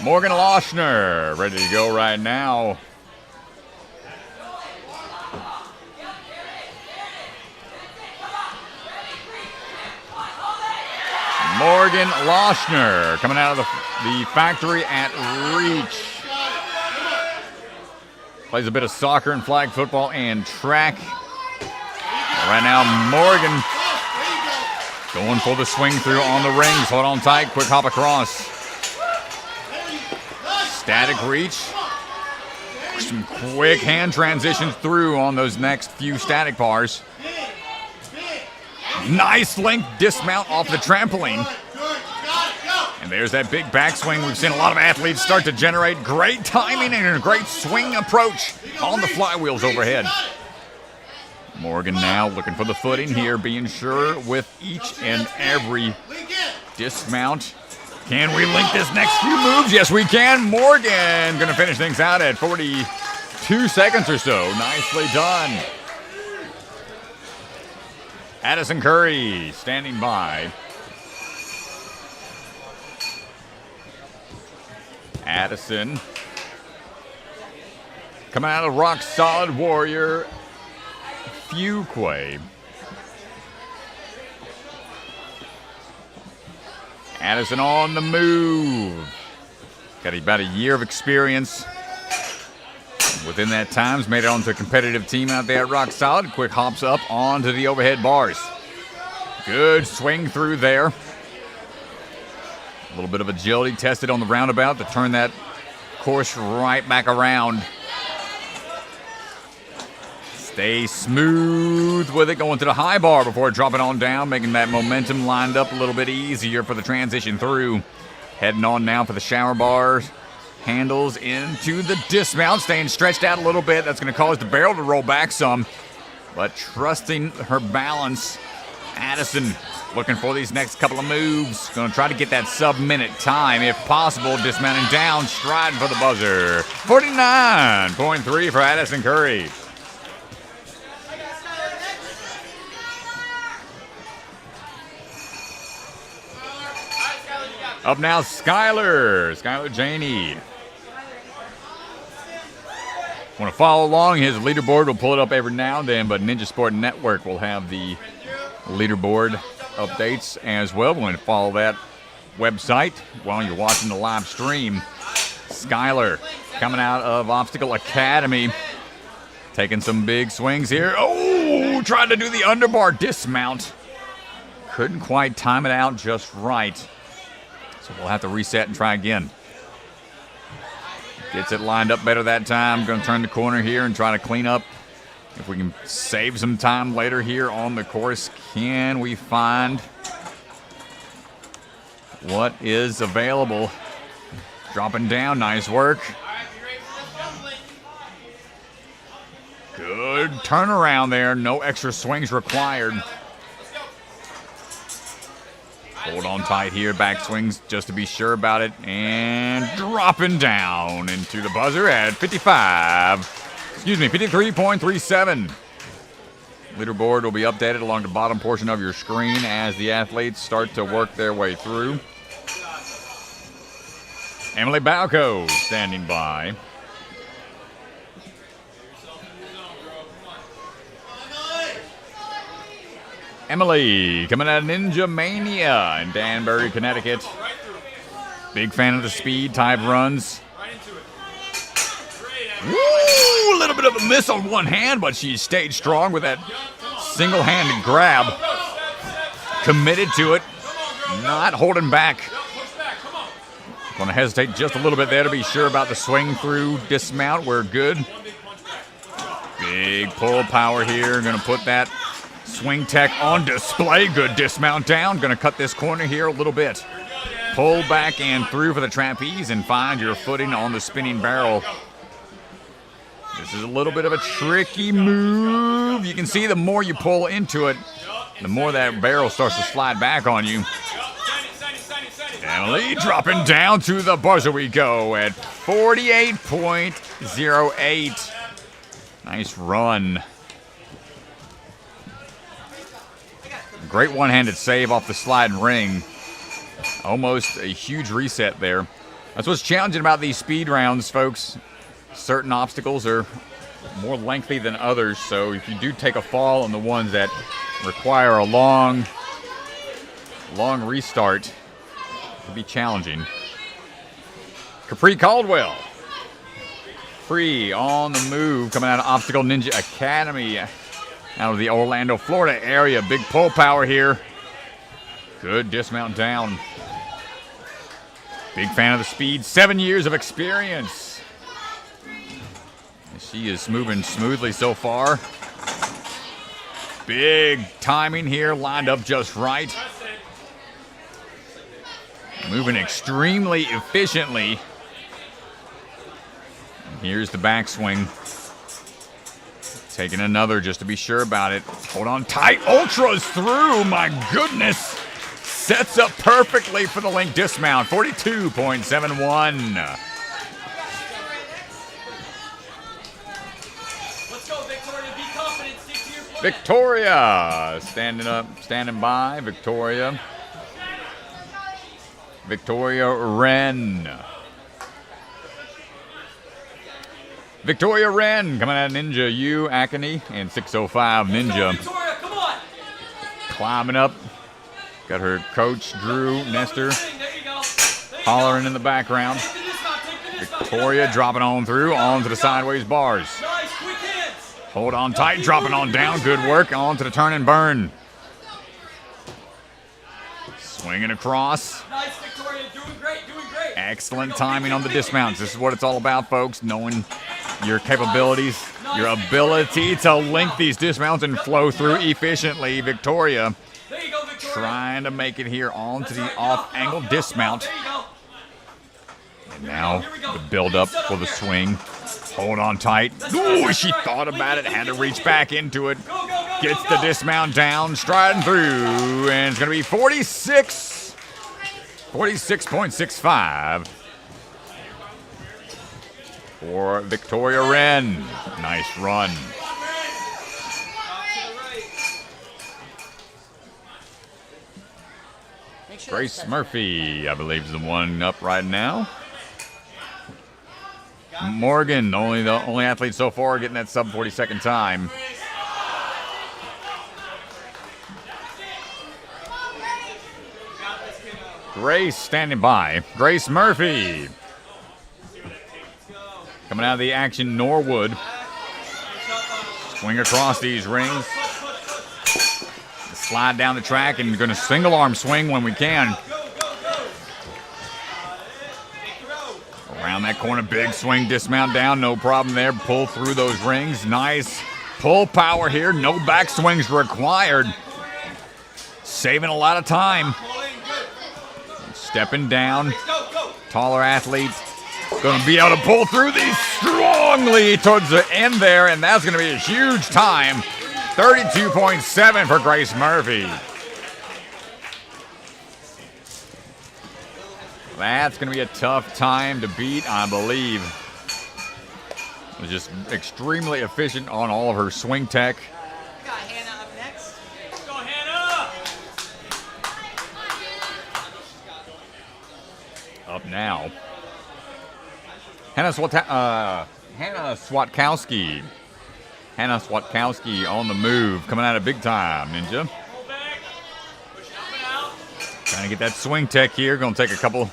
Morgan Lochner, ready to go right now. Morgan Lochner coming out of the factory at Reach. Plays a bit of soccer and flag football and track. Right now, Morgan going for the swing through on the rings. Hold on tight, quick hop across. Static reach. Some quick hand transitions through on those next few static bars. Nice length dismount off the trampoline. And there's that big backswing. We've seen a lot of athletes start to generate great timing and a great swing approach on the flywheels overhead. Morgan now looking for the footing here, being sure with each and every dismount. Can we link this next few moves? Yes, we can. Morgan going to finish things out at 42 seconds or so. Nicely done. Addison Curry standing by. Addison coming out of Rock Solid Warrior, Fuquay. Addison on the move. Got about a year of experience. Within that time's made it onto a competitive team out there at Rock Solid. Quick hops up onto the overhead bars. Good swing through there. A little bit of agility tested on the roundabout to turn that course right back around. Stay smooth with it, going to the high bar before dropping on down, making that momentum lined up a little bit easier for the transition through. Heading on now for the shower bars. Handles into the dismount, staying stretched out a little bit. That's going to cause the barrel to roll back some. But trusting her balance, Addison looking for these next couple of moves. Going to try to get that sub-minute time if possible. Dismounting down, striding for the buzzer. 49.3 for Addison Curry. Up now, Skylar Janey. Want to follow along? His leaderboard, we'll pull it up every now and then, but Ninja Sport Network will have the leaderboard updates as well. We're going to follow that website while you're watching the live stream. Skylar coming out of Obstacle Academy, taking some big swings here. Oh, tried to do the underbar dismount. Couldn't quite time it out just right. So we'll have to reset and try again. Gets it lined up better that time. Going to turn the corner here and try to clean up. If we can save some time later here on the course, can we find what is available? Dropping down, nice work. Good turnaround there, no extra swings required. Hold on tight here, back swings just to be sure about it. And dropping down into the buzzer at 53.37. Leaderboard will be updated along the bottom portion of your screen as the athletes start to work their way through. Emily Balco standing by. Emily coming out of Ninja Mania in Danbury, Connecticut. Big fan of the speed type runs. Woo! A little bit of a miss on one hand, but she stayed strong with that single-handed grab. Committed to it, not holding back. Going to hesitate just a little bit there to be sure about the swing through dismount. We're good. Big pull power here. Going to put that swing tech on display. Good dismount down. Going to cut this corner here a little bit. Pull back and through for the trapeze and find your footing on the spinning barrel. This is a little bit of a tricky move. You can see the more you pull into it, the more that barrel starts to slide back on you. Emily dropping down to the buzzer we go at 48.08. Nice run. Great one-handed save off the slide and ring. Almost a huge reset there. That's what's challenging about these speed rounds, folks. Certain obstacles are more lengthy than others, so if you do take a fall on the ones that require a long restart, it can be challenging. Capri Caldwell. Free on the move, coming out of Obstacle Ninja Academy out of the Orlando, Florida area. Big pull power here. Good dismount down. Big fan of the speed. 7 years of experience. She is moving smoothly so far. Big timing here, lined up just right. Moving extremely efficiently. And here's the backswing. Taking another just to be sure about it. Hold on tight. Ultras through. My goodness. Sets up perfectly for the link dismount. 42.71. Let's go, Victoria. Be confident. Stick to your plan. Victoria standing up, standing by. Victoria. Victoria Wren. Victoria Wren coming out of Ninja U, Acne, and 605 Ninja. Victoria, come on. Climbing up. Got her coach, Drew Nestor, There you go. hollering in the background. Take the dismount. Victoria dropping on through, onto the sideways bars. Nice, quick hands. Hold on tight, dropping on down. Good work, onto the turn and burn. Swinging across. Nice, Victoria. Doing great, doing great. Excellent timing on the dismounts. This is what it's all about, folks. Knowing your capabilities, your ability to link these dismounts and flow through efficiently. Victoria There you go, Victoria. trying to make it here onto the off-angle dismount. There you go. And now the build-up for the swing. Hold on tight. Ooh, she thought about it, had to reach back into it. Go, go, go, Gets go, the go. dismount down, striding through, and it's going to be 46.65 for Victoria Wren. Nice run. Grace Murphy, I believe, is the one up right now. Morgan, the only athlete so far getting that sub 40-second time. Grace standing by. Grace Murphy. Coming out of the Action Norwood. Swing across these rings. slide down the track and going to single arm swing when we can. Around that corner, big swing, dismount down, no problem there. Pull through those rings. Nice pull power here. No back swings required. Saving a lot of time. Stepping down. Taller athlete. Going to be able to pull through these strongly towards the end there, and that's going to be a huge time. 32.7 for Grace Murphy. That's going to be a tough time to beat, I believe. Was just extremely efficient on all of her swing tech. Got Hannah up next. Go, Hannah! Up now. Hannah Swatkowski. Hannah Swatkowski on the move, coming out of big time, Ninja. Pull back. Push up and out. Trying to get that swing tech here. Going to take a couple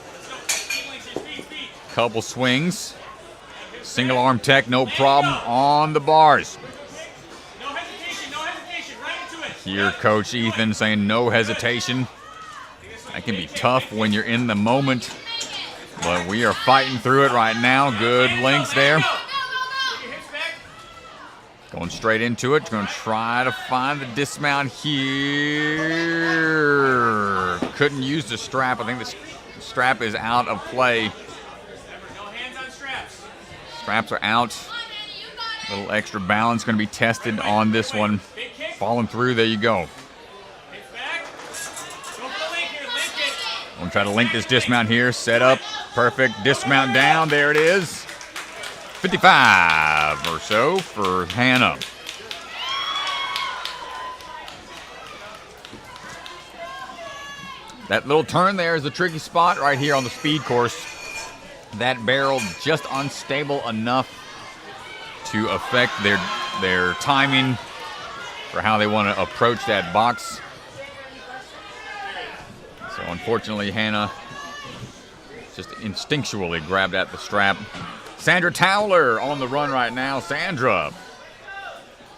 swings. Single arm tech, no problem on the bars. No hesitation, no hesitation. Right into it. Here, Coach Ethan saying no hesitation. That can be tough when you're in the moment, but we are fighting through it right now. Good links there. Going straight into it. Going to try to find the dismount here. Couldn't use the strap. I think the strap is out of play. Straps are out. A little extra balance going to be tested on this one. Falling through. There you go. I'm going to try to link this dismount here. Set up. Perfect. Dismount down. There it is. 55 or so for Hannah. That little turn there is a tricky spot right here on the speed course. That barrel just unstable enough to affect their timing for how they want to approach that box. So unfortunately, Hannah just instinctually grabbed at the strap. Sandra Towler on the run right now. Sandra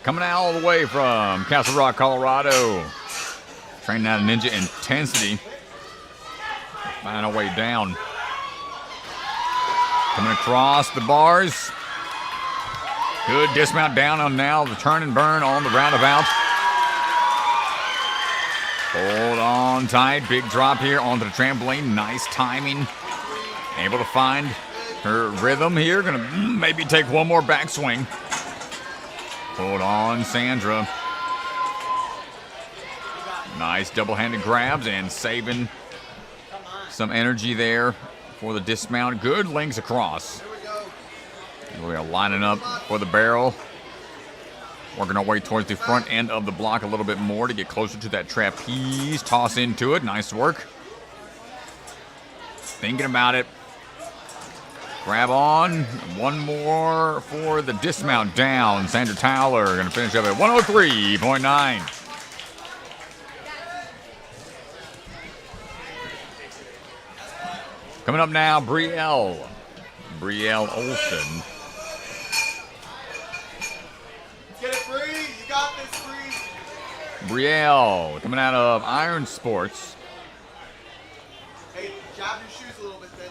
coming out all the way from Castle Rock, Colorado. Training out of Ninja Intensity. Find our way down. Coming across the bars. Good dismount down on now the turn and burn on the roundabout. Hold on tight. Big drop here onto the trampoline. Nice timing. Able to find her rhythm here. Gonna maybe take one more backswing. Hold on, Sandra. Nice double-handed grabs and saving some energy there for the dismount. Good links across. We are lining up for the barrel. Working our way towards the front end of the block a little bit more to get closer to that trapeze. Toss into it. Nice work. Thinking about it. Grab on. One more for the dismount down. Sandra Towler going to finish up at 103.9. Coming up now, Brielle Olsen. Get it, Bree. You got this, Bree. Brielle coming out of Iron Sports. Hey, jab your shoes a little bit then.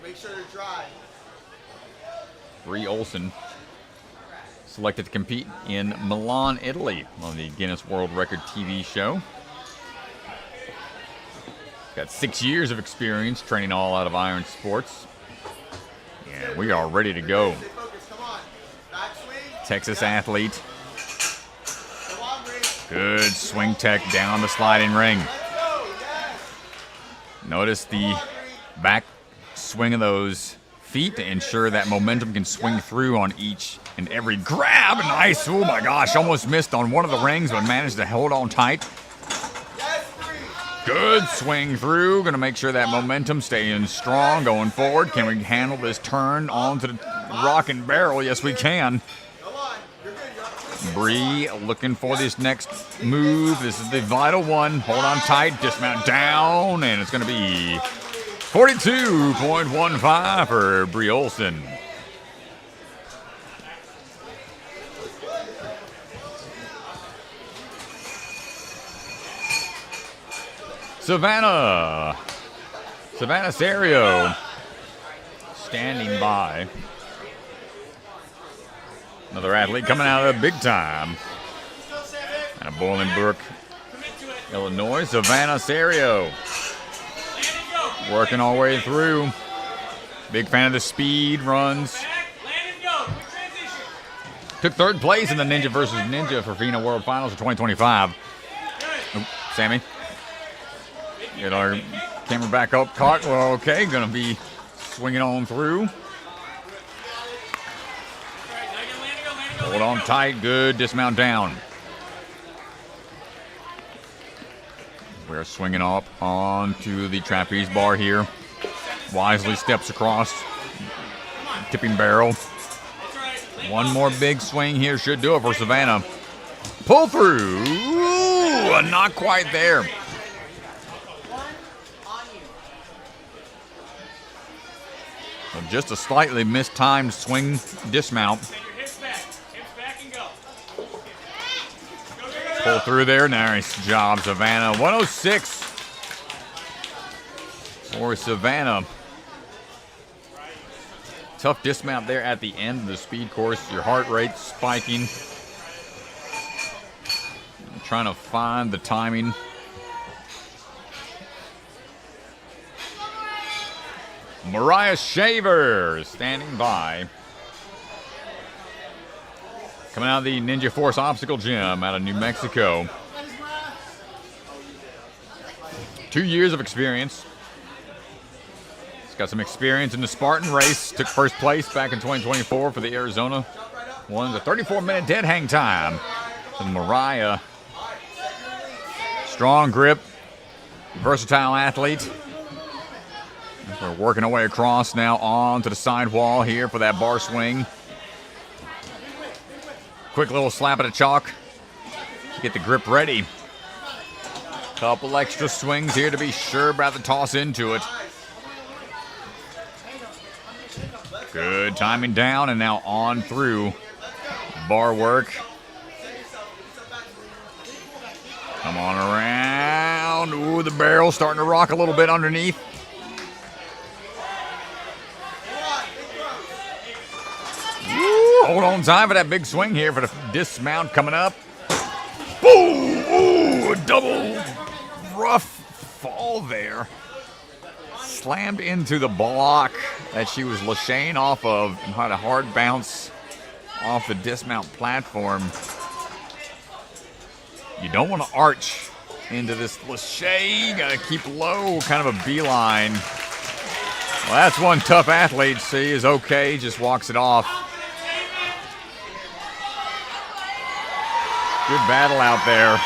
Make sure they're dry. Brie Olsen selected to compete in Milan, Italy on the Guinness World Record TV show. Got 6 years of experience training all out of Iron Sports. Yeah, we are ready to go. Stay focused. Come on. Back swing. Texas athlete. Come on, Bree. Good swing tech down the sliding ring. Let's go. Yes. Notice the back swing of those feet to ensure that momentum can swing through on each and every grab. Nice. Oh my gosh, almost missed on one of the rings, but managed to hold on tight. Yes, Bree. Good swing through. Going to make sure that momentum staying strong going forward. Can we handle this turn onto the rock and barrel? Yes, we can. Come on. You're good. You're up. Bree looking for this next move. This is the vital one. Hold on tight. Dismount down. And it's going to be 42.15 for Bree Olsen. Savannah Serio standing by. Another athlete coming out of the big time. Out of Bolingbrook, Illinois, Savannah Serio. Working all the way through. Big fan of the speed runs. Took third place in the Ninja versus Ninja for FINA World Finals of 2025. Oop, Sammy. Get our camera back up. Caught. Well, okay. Going to be swinging on through. Hold on tight. Good dismount down. We're swinging up onto the trapeze bar here. Wisely steps across. Tipping barrel. One more big swing here should do it for Savannah. Pull through. Ooh, not quite there. So just a slightly mistimed swing dismount. Pull through there. Nice job, Savannah. 106 for Savannah. Tough dismount there at the end of the speed course. Your heart rate spiking. Trying to find the timing. Mariah Shaver standing by. Coming out of the Ninja Force Obstacle Gym out of New Mexico. 2 years of experience. He's got some experience in the Spartan race. Took first place back in 2024 for the Arizona. Won the 34-minute dead hang time. So Mariah, strong grip, versatile athlete. We're working our way across now onto the sidewall here for that bar swing. Quick little slap of the chalk. Get the grip ready. Couple extra swings here to be sure about to toss into it. Good timing down and now on through. Bar work. Come on around. Ooh, the barrel starting to rock a little bit underneath. Ooh, hold on time for that big swing here for the dismount coming up. Boom! Ooh, a double rough fall there. Slammed into the block that she was lashaying off of and had a hard bounce off the dismount platform. You don't want to arch into this lachay. You got to keep low, kind of a beeline. Well, that's one tough athlete. See, is okay, just walks it off. Good battle out there.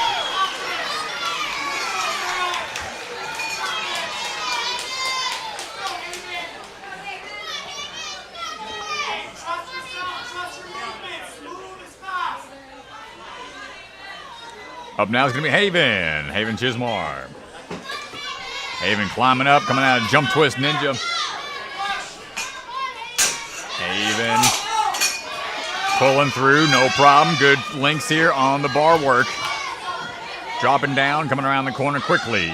Up now is going to be Haven Chismar. Haven climbing up, coming out of Jump Twist Ninja. Haven pulling through, no problem. Good links here on the bar work. Dropping down, coming around the corner quickly.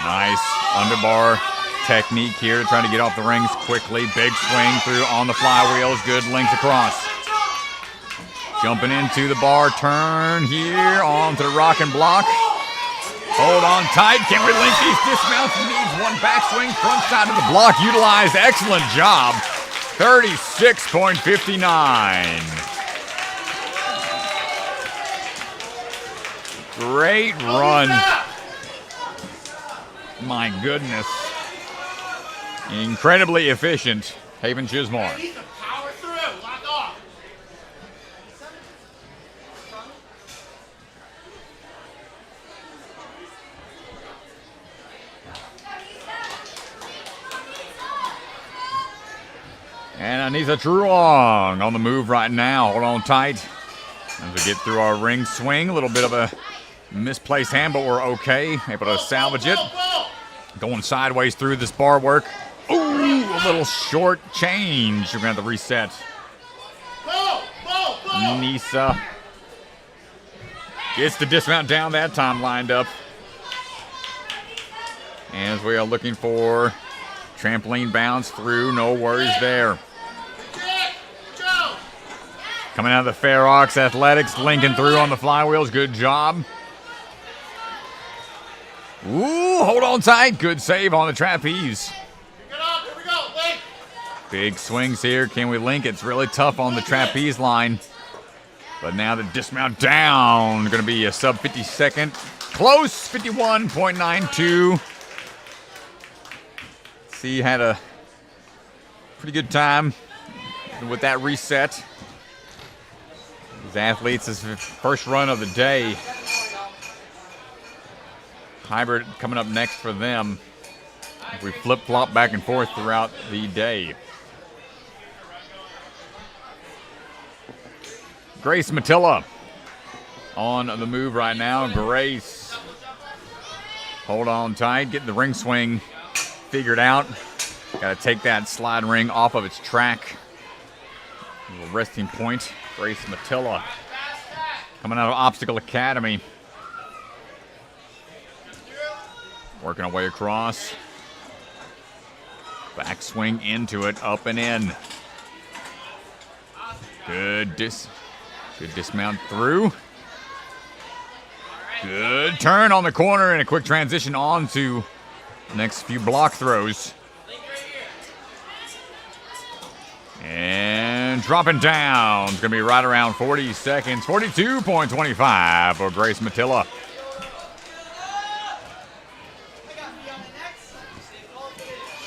Nice underbar technique here, trying to get off the rings quickly. Big swing through on the flywheels, good links across. Jumping into the bar turn here onto the rock and block. Hold on tight. Can we link these dismounts? Needs one backswing, front side of the block utilized. Excellent job. 36.59. Great run. My goodness. Incredibly efficient. Haven Chismar. And Anissa Truong on the move right now. Hold on tight as we get through our ring swing. A little bit of a misplaced hand, but we're okay. Able to salvage it. Going sideways through this bar work. Ooh, a little short change. We're going to have to reset. Anissa Gets the dismount down that time, lined up. As we are looking for trampoline bounce through, no worries there. Coming out of the Fair Ox Athletics, linking through on the flywheels, good job. Ooh, hold on tight, good save on the trapeze. Big swings here, can we link? It's really tough on the trapeze line. But now the dismount down, going to be a sub 50 second. Close, 51.92. See, had a pretty good time with that reset. These athletes, this is the first run of the day. Hybrid coming up next for them. We flip-flop back and forth throughout the day. Grace Matilla on the move right now. Grace, hold on tight, getting the ring swing figured out. Got to take that slide ring off of its track. A little resting point. Grace Matilla coming out of Obstacle Academy. Working our way across. Back swing into it, up and in. Good dismount through. Good turn on the corner and a quick transition on to the next few block throws. And dropping down. It's going to be right around 40 seconds. 42.25 for Grace Matilla.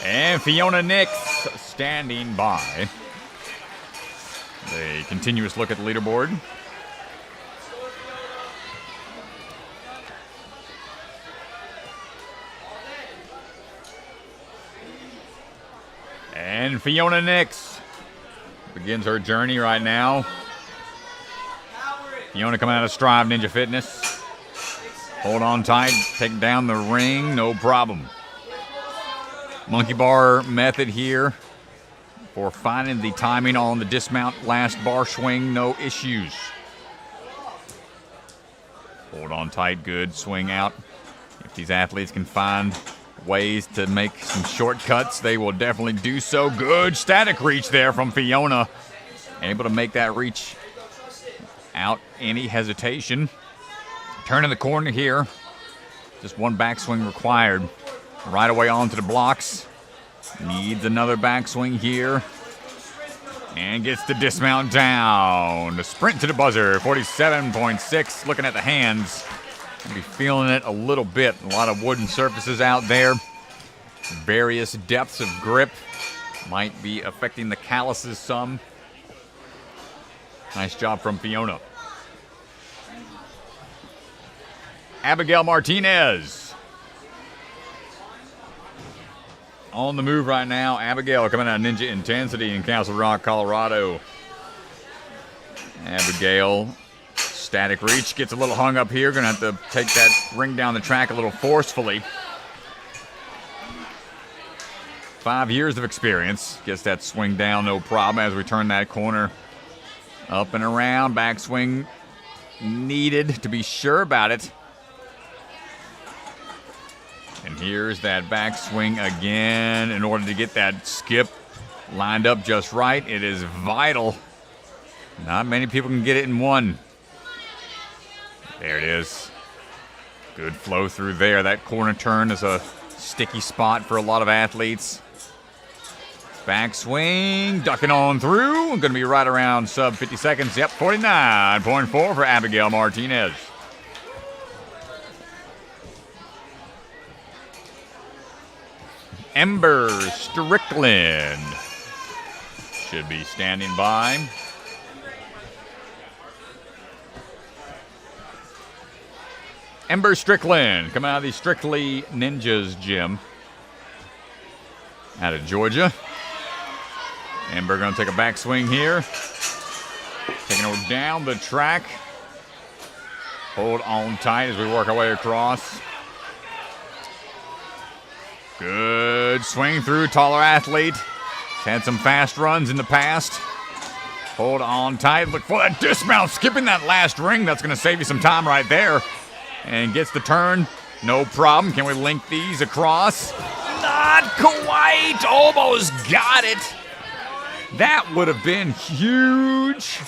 And Fiona Nix standing by. A continuous look at the leaderboard. And Fiona Nix begins her journey right now. Fiona coming out of Strive Ninja Fitness. Hold on tight, take down the ring, no problem. Monkey bar method here for finding the timing on the dismount last bar swing, no issues. Hold on tight, good swing out. If these athletes can find ways to make some shortcuts, they will definitely do so. Good static reach there from Fiona. Able to make that reach out any hesitation. Turning the corner here. Just one backswing required. Right away onto the blocks. Needs another backswing here. And gets the dismount down. The sprint to the buzzer, 47.6. Looking at the hands. I'll be feeling it a little bit. A lot of wooden surfaces out there. Various depths of grip. Might be affecting the calluses some. Nice job from Fiona. Abigail Martinez. On the move right now. Abigail coming out of Ninja Intensity in Castle Rock, Colorado. Abigail, static reach, gets a little hung up here. Gonna have to take that ring down the track a little forcefully. 5 years of experience. Gets that swing down, no problem as we turn that corner. Up and around, backswing needed to be sure about it. And here's that backswing again in order to get that skip lined up just right. It is vital. Not many people can get it in one. There it is. Good flow through there. That corner turn is a sticky spot for a lot of athletes. Backswing, ducking on through. Going to be right around sub 50 seconds. Yep, 49.4 for Abigail Martinez. Ember Strickland should be standing by. Ember Strickland coming out of the Strictly Ninjas gym out of Georgia. Ember going to take a backswing here. Taking her down the track. Hold on tight as we work our way across. Good swing through, taller athlete. Had some fast runs in the past. Hold on tight. Look for that dismount. Skipping that last ring. That's going to save you some time right there. And gets the turn. No problem. Can we link these across? Not quite. Almost got it. That would have been huge.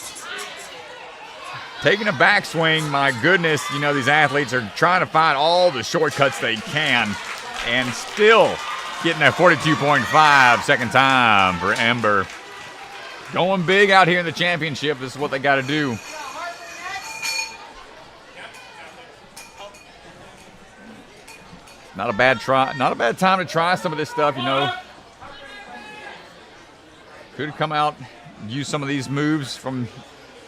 Taking a backswing, my goodness, you know, these athletes are trying to find all the shortcuts they can and still getting that 42.5 second time for Ember. Going big out here in the championship. This is what they got to do. Not a bad try. Not a bad time to try some of this stuff, you know. Could come out, use some of these moves from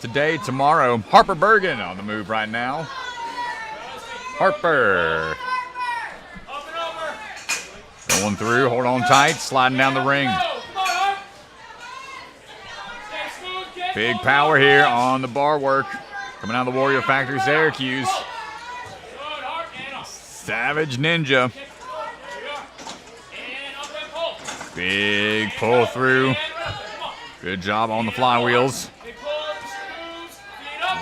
today, tomorrow. Harper Bergen on the move right now. Harper. Going through, hold on tight, sliding down the ring. Big power here on the bar work. Coming out of the Warrior Factory, Syracuse. Savage Ninja. Big pull through. Good job on the flywheels.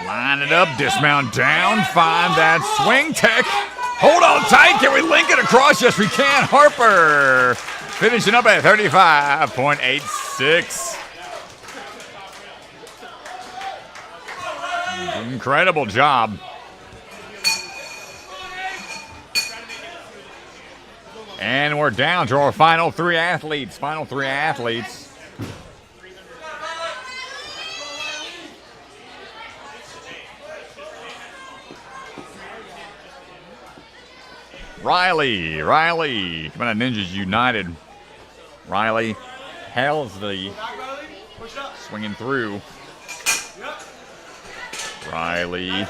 Line it up, dismount down, find that swing tech. Hold on tight, can we link it across? Yes, we can. Harper finishing up at 35.86. Incredible job. And we're down to our final three athletes. Riley, coming out of Ninjas United. Riley Halsey swinging through. Riley,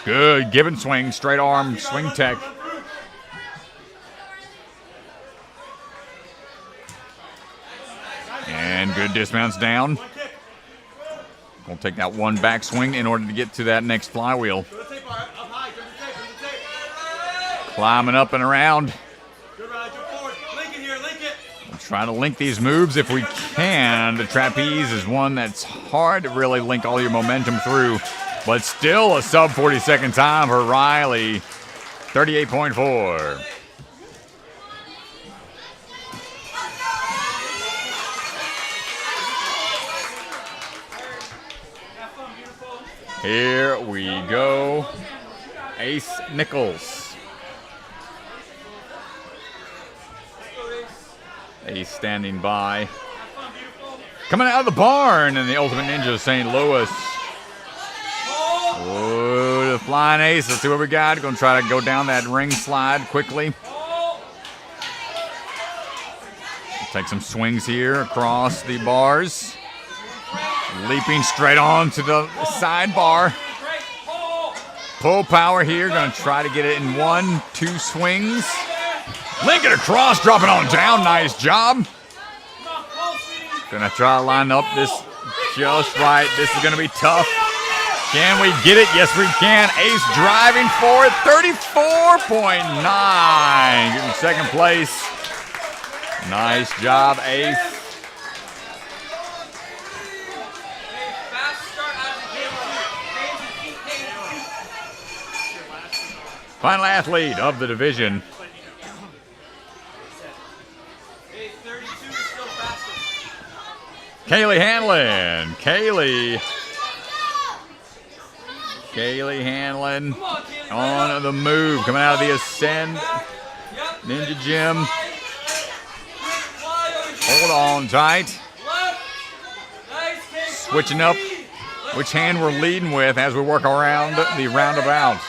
good, give and swing, straight arm, swing tech. And good dismounts down. We'll take that one back swing in order to get to that next flywheel. Climbing up and around. I'm trying to link these moves if we can. The trapeze is one that's hard to really link all your momentum through, but still a sub 40-second time for Riley. 38.4. Here we go. Ace Nichols. Ace standing by. Coming out of the barn in the Ultimate Ninja of St. Louis. Oh, the flying ace. Let's see what we got. Going to try to go down that ring slide quickly. Take some swings here across the bars. Leaping straight on to the sidebar. Pull power here. Going to try to get it in 1-2 swings. Link it across, dropping on down. Nice job. Gonna try to line up this just right. This is gonna be tough. Can we get it? Yes, we can. Ace driving for it. 34.9. Getting second place. Nice job, Ace. Final athlete of the division. Kaylee Hanlon. Kaylee Hanlon on the move. Coming out of the Ascend Ninja Gym. Hold on tight. Switching up which hand we're leading with as we work around the roundabout.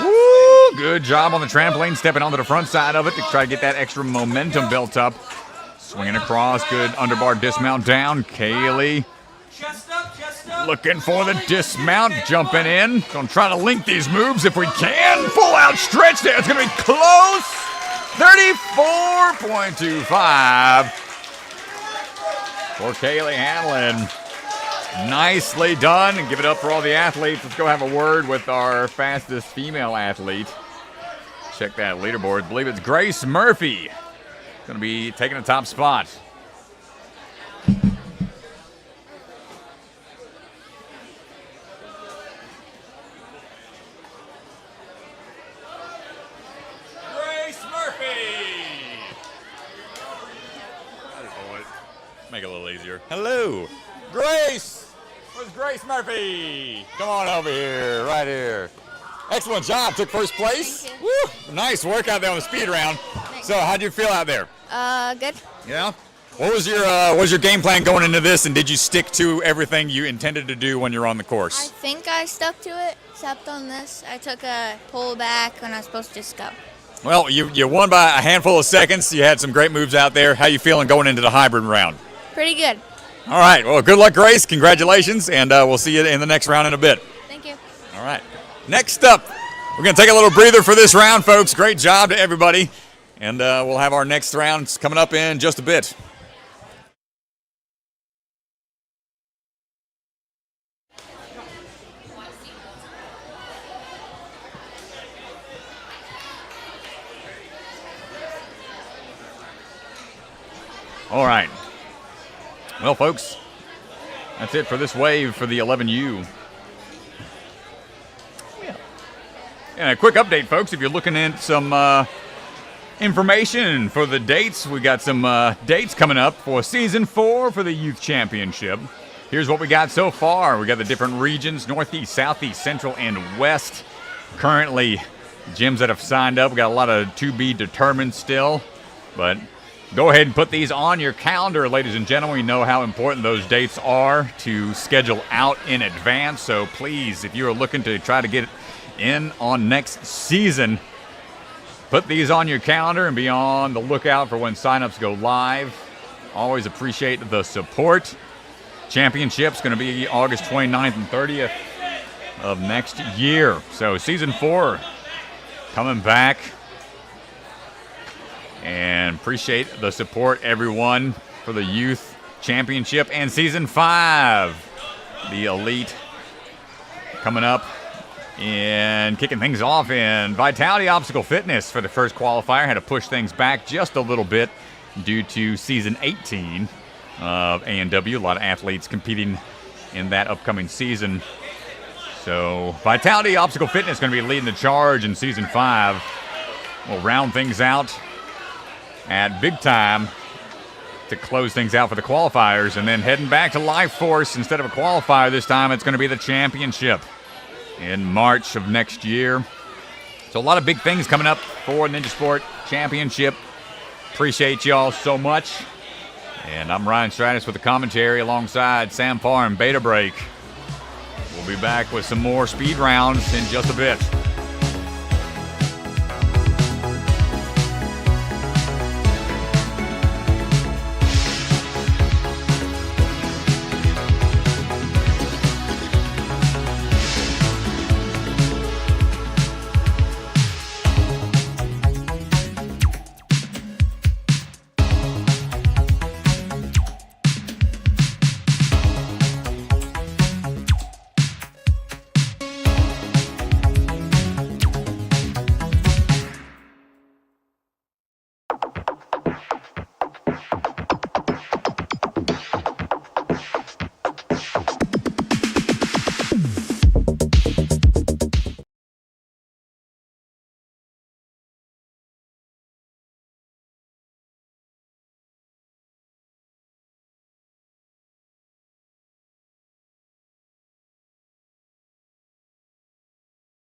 Woo! Good job on the trampoline, stepping onto the front side of it to try to get that extra momentum built up. Swinging across, good underbar dismount down. Kaylee looking for the dismount, jumping in. Gonna try to link these moves if we can. Full out stretch there, it's gonna be close. 34.25 for Kaylee Hanlon. Nicely done, and give it up for all the athletes. Let's go have a word with our fastest female athlete. Check that leaderboard. I believe it's Grace Murphy. Going to be taking the top spot. Make it a little easier. Hello, Grace. Where's Grace Murphy? Come on over here, right here. Excellent job. Took first place. Thank you. Woo! Nice work out there on the speed round. So, how'd you feel out there? Good. Yeah. What was your game plan going into this, and did you stick to everything you intended to do when you're on the I course? think I stuck to it, except on this. I took a pull back when I was supposed to just go. Well, you won by a handful of seconds. You had some great moves out there. How you feeling going into the hybrid round? Pretty good. All right. Well, good luck, Grace. Congratulations, and we'll see you in the next round in a bit. Thank you. All right. Next up, we're going to take a little breather for this round, folks. Great job to everybody, and we'll have our next rounds coming up in just a bit. All right. Well, folks, that's it for this wave for the 11U. And a quick update, folks. If you're looking at some information for the dates, we got some dates coming up for Season 4 for the Youth Championship. Here's what we got so far. We got the different regions, Northeast, Southeast, Central, and West. Currently, gyms that have signed up. We got a lot of to be determined still, but go ahead and put these on your calendar, ladies and gentlemen. We know how important those dates are to schedule out in advance. So please, if you are looking to try to get in on next season, put these on your calendar and be on the lookout for when signups go live. Always appreciate the support. Championship's going to be August 29th and 30th of next year. So Season 4 coming back. And appreciate the support, everyone, for the Youth Championship and Season 5. The Elite coming up and kicking things off in Vitality Obstacle Fitness for the first qualifier. Had to push things back just a little bit due to Season 18 of A&W. A lot of athletes competing in that upcoming season. So Vitality Obstacle Fitness is going to be leading the charge in Season 5. We'll round things out at big time to close things out for the qualifiers, and then heading back to Life Force. Instead of a qualifier this time, it's going to be the championship in March of next year. So a lot of big things coming up for Ninja Sport Championship. Appreciate y'all so much. And I'm Ryan Stratus with the commentary alongside Sam Parr and Beta Break. We'll be back with some more speed rounds in just a bit.